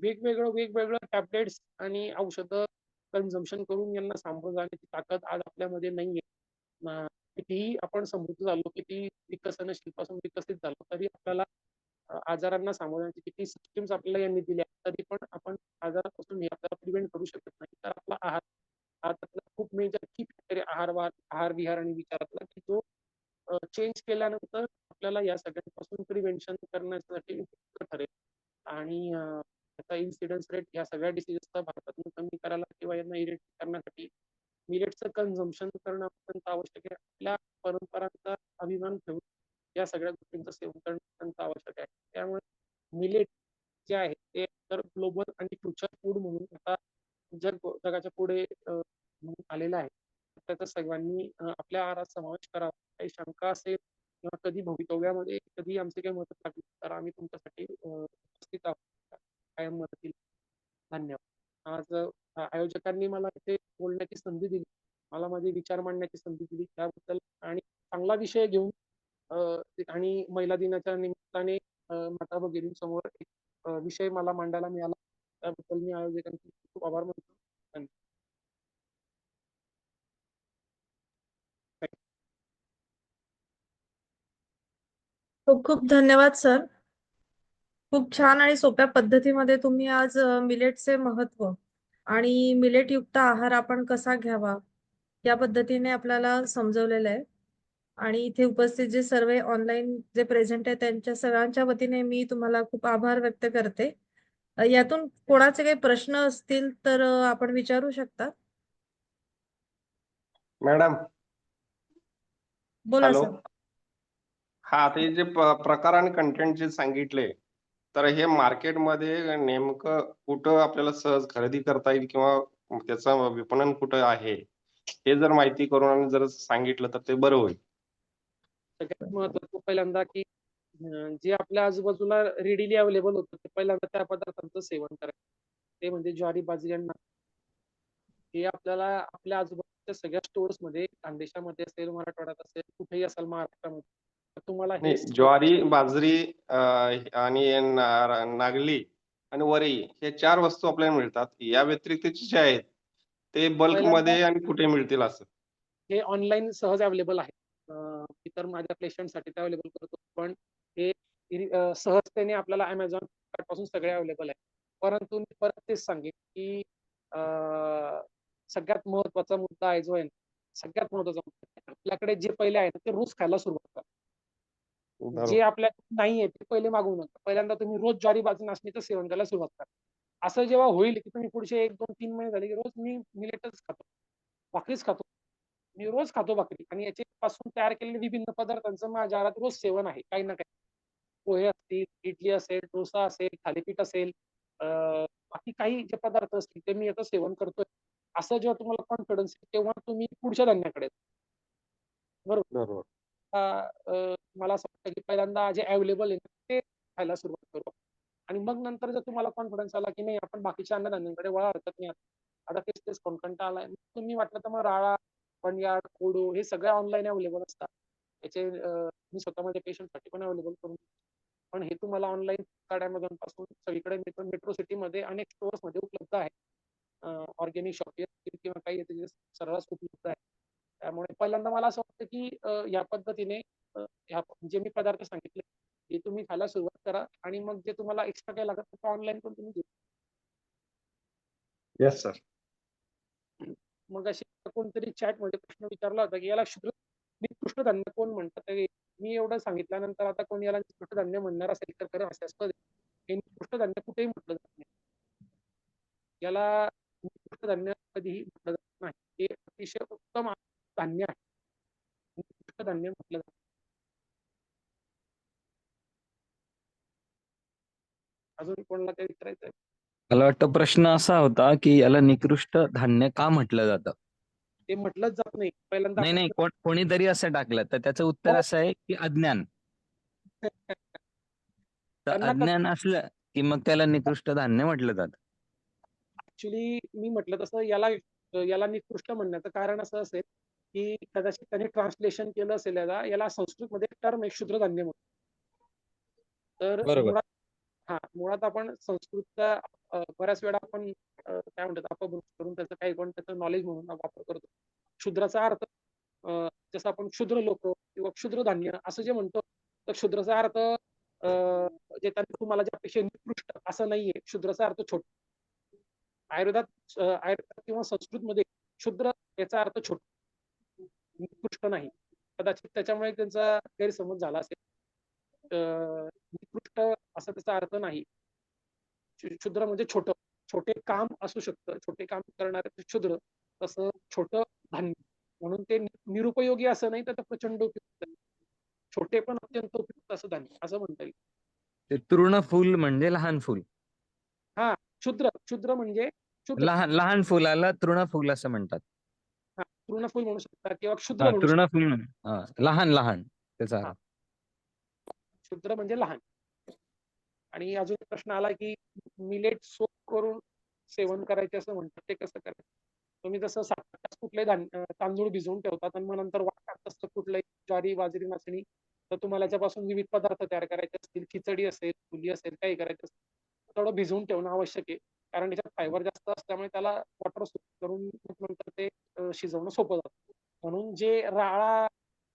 वेगवेगळं टॅबलेट्स आणि औषधं कन्झम्पशन करून यांना सामोरं जाण्याची ताकद आज आपल्यामध्ये नाहीये. कितीही आपण समृद्ध झालो, किती विकसनशील पासून विकसित झालो, तरी आपल्याला आजारांना सामोरं जाण्याची किती सिस्टीम्स आपल्याला यांनी दिल्या, तरी पण आपण आजारापासून हे आपल्याला प्रिव्हेंट करू शकत नाही. तर आपला आहार खूप मेजर की फॅक्टर आहार विहार आणि विचारातला की जो चेंज केल्यानंतर आपल्याला या सगळ्यांपासून प्रिव्हेन्शन करण्यासाठी उपयुक्त ठरेल आणि त्याचा इन्सिडन्स रेट या सगळ्या डिसिजेसचा भारतातून कमी करायला किंवा यांना इरेट करण्यासाठी मिलेटचं कन्झम्पशन करणं अत्यंत आवश्यक आहे. आपल्या परंपरांचा अभिमान ठेवून या सगळ्या गोष्टींचं सेवन करणं अत्यंत आवश्यक आहे. त्यामुळे मिलेट जे आहे ते तर ग्लोबल आणि फ्युचर फूड म्हणून आता जगाच्या पुढे आलेलं आहे. त्याचा सर्वांनी आपल्या आहारात समावेश करावा. काही शंका असेल किंवा कधी भवितव्यामध्ये कधी आमची काही मदत लागली तर आम्ही तुमच्यासाठी उपस्थित आहोत कायम मदतीला. धन्यवाद. आज आयोजकांनी मला इथे बोलण्याची संधी दिली, मला माझे विचार मांडण्याची संधी दिली त्याबद्दल आणि चांगला विषय घेऊन आणि महिला दिनाच्या निमित्ताने माता भगिनींसमोर एक विषय मला मांडायला मिळाला, त्याबद्दल मी आयोजकांचे खूप आभार मानतो. धन्यवाद. खूप खूप धन्यवाद सर. खूप छान आणि सोप्या पद्धतीमध्ये तुम्ही आज मिलेटचे महत्व आणि मिलेट युक्त आहार आपण कसा घ्यावा या पद्धतीने आपल्याला समजवलेलं आहे. आणि इथे उपस्थित जे सर्व ऑनलाईन जे प्रेझेंट आहे त्यांच्या सगळ्यांच्या वतीने मी तुम्हाला खूप आभार व्यक्त करते. यातून कोणाचे काही प्रश्न असतील तर आपण विचारू शकता. मॅडम बोला हॅलो. सर. हा, आता हे जे प्रकार आणि कंटेंट जे सांगितले, तर हे मार्केटमध्ये नेमकं कुठं आपल्याला सहज खरेदी करता येईल किंवा त्याचं विपणन कुठं आहे, हे जर माहिती करून आणि जर सांगितलं तर ते बरं होईल. सगळ्यात महत्त्वाचं पहिल्यांदा की जे आपल्या आजूबाजूला रेडिली अवेलेबल होतं ते पहिल्यांदा त्या पदार्थांचं सेवन करायचं. ते म्हणजे ज्वारी, बाजरी आणि नाचणी. हे आपल्याला आपल्या आजूबाजूच्या सगळ्या स्टोअर्स मध्ये, खानदेशामध्ये असेल, मराठवाड्यात असेल, कुठेही असेल महाराष्ट्रामध्ये, तर तुम्हाला हे ज्वारी, बाजरी आणि नागली आणि वरई हे 4 वस्तू आपल्याला मिळतात. या व्यतिरिक्तचे जे आहेत ते बल्क मध्ये आणि कुठे मिळतील असं? हे ऑनलाईन सहज अवेलेबल आहे. मी तर माझ्या पेशंटसाठी ते अवेलेबल करतो, पण हे सहजतेने आपल्याला अमेझॉन पासून सगळे अवेलेबल आहे. परंतु मी परत तेच सांगेन की सगळ्यात महत्वाचा मुद्दा आहे जो आहे, सगळ्यात महत्वाचा मुद्दा आपल्याकडे जे पहिले आहे ते रोज खायला सुरुवात करा. जे आपल्याकडे नाहीये ते पहिले मागवू नका. पहिल्यांदा तुम्ही रोज ज्वारी, बाजरी, नाचणीचं सेवन करायला सुरुवात करा. असं जेव्हा होईल की तुम्ही पुढचे 1, 2, 3 महिने झाले की रोज मी मिलेटच खातो, भाकरीच खातो, मी रोज खातो भाकरी आणि याचे पासून तयार केलेले विभिन्न पदार्थांचं माझ्या आहारात रोज सेवन आहे. काही ना काही पोहे असतील, इडली असेल, डोसा असेल, थालीपीठ असेल, बाकी काही जे पदार्थ असतील ते मी याचं सेवन करतोय, असं जेव्हा तुम्हाला कॉन्फिडन्स तेव्हा तुम्ही पुढच्या धान्याकडे बरोबर. मला असं वाटतं की पहिल्यांदा जे अवेलेबल आहे ते खायला सुरुवात करू आणि मग नंतर जर तुम्हाला कॉन्फिडन्स आला की नाही आपण बाकीच्या अन्नधान्यांकडे वळा हरकत नाही आता तेच कंटाळा आलाय तुम्ही वाटलं तर मग राळा बंडियाड कोडो हे सगळे ऑनलाईन अवेलेबल असतात याचे मी स्वतः माझ्या पेशंटसाठी पण अवेलेबल करून पण हे तुम्हाला ऑनलाईन Amazon पासून सगळीकडे मेट्रो सिटीमध्ये अनेक स्टोअर्स मध्ये उपलब्ध आहे ऑर्गॅनिक शॉप किंवा काही सर्रास उपलब्ध आहे त्यामुळे पहिल्यांदा मला असं वाटतं की या पद्धतीने जे मी पदार्थ सांगितले ते तुम्ही खायला सुरुवात करा आणि मग जे तुम्हाला एक्स्ट्रा काय लागत ते ऑनलाईन पण तुम्ही घेऊ येस सर. मग अशी कोणतरी चॅट मध्ये प्रश्न विचारला होता की याला निकृष्ट धान्य कोण म्हणतात मी एवढं सांगितल्यानंतर आता कोणी याला निकृष्ट धान्य म्हणणार असेल तर खरं हास्यास्पद हे निकृष्ट धान्य कुठेही म्हटलं जात नाही याला निकृष्ट धान्य कधीही म्हटलं जात नाही हे अतिशय उत्तम धान्य आहे निकृष्ट धान्य म्हटलं जात अजून कोणाला काही विचारायचं मला वाटतं प्रश्न असा होता की याला निकृष्ट धान्य का म्हटलं जातं. ते म्हटलंच जात नाही पहिल्यांदा नाही कोणीतरी असं टाकलं तर त्याचं उत्तर असं आहे की अज्ञान. तर त्यांना अज्ञान असलं की मग त्याला निकृष्ट धान्य म्हटलं जातं. ऍक्च्युली मी म्हटलं तसं याला निकृष्ट म्हणण्याचं कारण असं असेल की कदाचित त्यांनी ट्रान्सलेशन केलं असेल याला संस्कृत मध्ये टर्म आहे क्षुद्रधान्य म्हणून तर मुळात आपण संस्कृतचा बऱ्याच वेळा आपण काय म्हणतात अपभ्रंश करून त्याचं काही पण त्याचं नॉलेज म्हणून वापर करतो क्षुद्राचा अर्थ जसं आपण क्षुद्र लोक किंवा क्षुद्र धान्य असं जे म्हणतो तर क्षुद्राचा अर्थ जे त्यांनी तुम्हाला ज्यापेक्षा निकृष्ट असं नाहीये क्षुद्राचा अर्थ छोट आयुर्वेदात किंवा संस्कृतमध्ये क्षुद्र याचा अर्थ छोट निकृष्ट नाही कदाचित त्याच्यामुळे त्यांचा गैरसमज झाला असेल निकृष्ट असा त्याचा अर्थ नाही क्षुद्र म्हणजे छोटे काम असू शकतं छोटे काम करणारे क्षुद्र तसं छोटं धान्य म्हणून ते निरुपयोगी असं नाही तर प्रचंड उपयुक्त छोटे पण अत्यंत उपयुक्त असं धान्य असं म्हणता येईल. ते तृण फूल म्हणजे लहान फूल. हा क्षुद्र म्हणजे लहान फुलाला तृणफूल असं म्हणतात. हा तृणफूल म्हणू शकता किंवा क्षुद्र म्हणू तृणफूल लहान त्याचा अर्थ. क्षुद्र म्हणजे लहान. आणि अजून प्रश्न आला की मिलेट सोप करून सेवन करायचे असं म्हणतात ते कसं करायचं तुम्ही जसं 7 तास कुठले तांदूळ भिजवून ठेवतात आणि मग नंतर वाटतात तसं कुठलंही ज्वारी बाजरी नाचणी तर तुम्हाला याच्यापासून विविध पदार्थ तयार करायचे असतील खिचडी असेल फुली असेल काही करायचं असेल थोडं भिजवून ठेवणं आवश्यक आहे कारण त्याच्यात फायबर जास्त असल्यामुळे त्याला वॉटर सोप करून नंतर ते शिजवणं सोपं जातं म्हणून जे राळा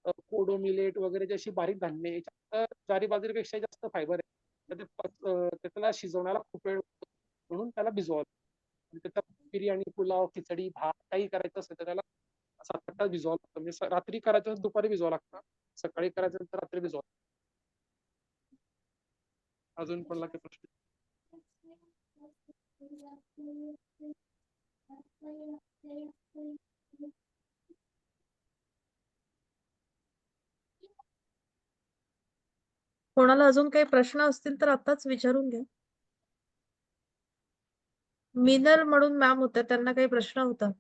कोडो मिलेट वगैरे जे अशी बारीक धान्य याच्यात ज्वारी बाजरीपेक्षा जास्त फायबर आहे त्याला शिजवण्याला खूप वेळ म्हणून त्याला भिजवावं त्याच्यात बिर्याणी पुलाव खिचडी भात काही करायचं असेल तर त्याला 7-8 तास भिजवावं लागतं म्हणजे रात्री करायचं दुपारी भिजवावं लागतं सकाळी करायचं तर रात्री भिजवावं अजून कोणला काही प्रश्न कोणाला अजून काही प्रश्न असतील तर आताच विचारून घ्या. मिनल म्हणून मॅम होत्या त्यांना काही प्रश्न होता.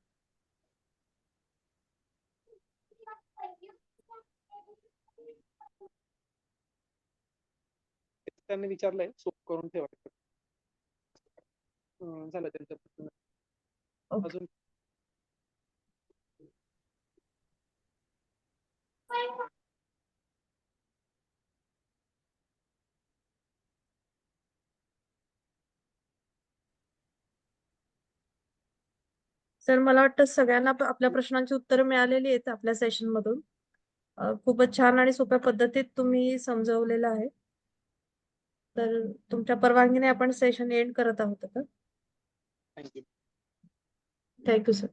त्यांनी विचारलंय सोप करून ठेवायचं झालं त्यांचं प्रश्न अजून सर मला वाटतं सगळ्यांना आपल्या प्रश्नांची उत्तरं मिळालेली आहेत आपल्या सेशन मधून. खूपच छान आणि सोप्या पद्धतीत तुम्ही समजवलेलं आहे. तर तुमच्या परवानगीने आपण सेशन एंड करत आहोत. Thank you thank you sir.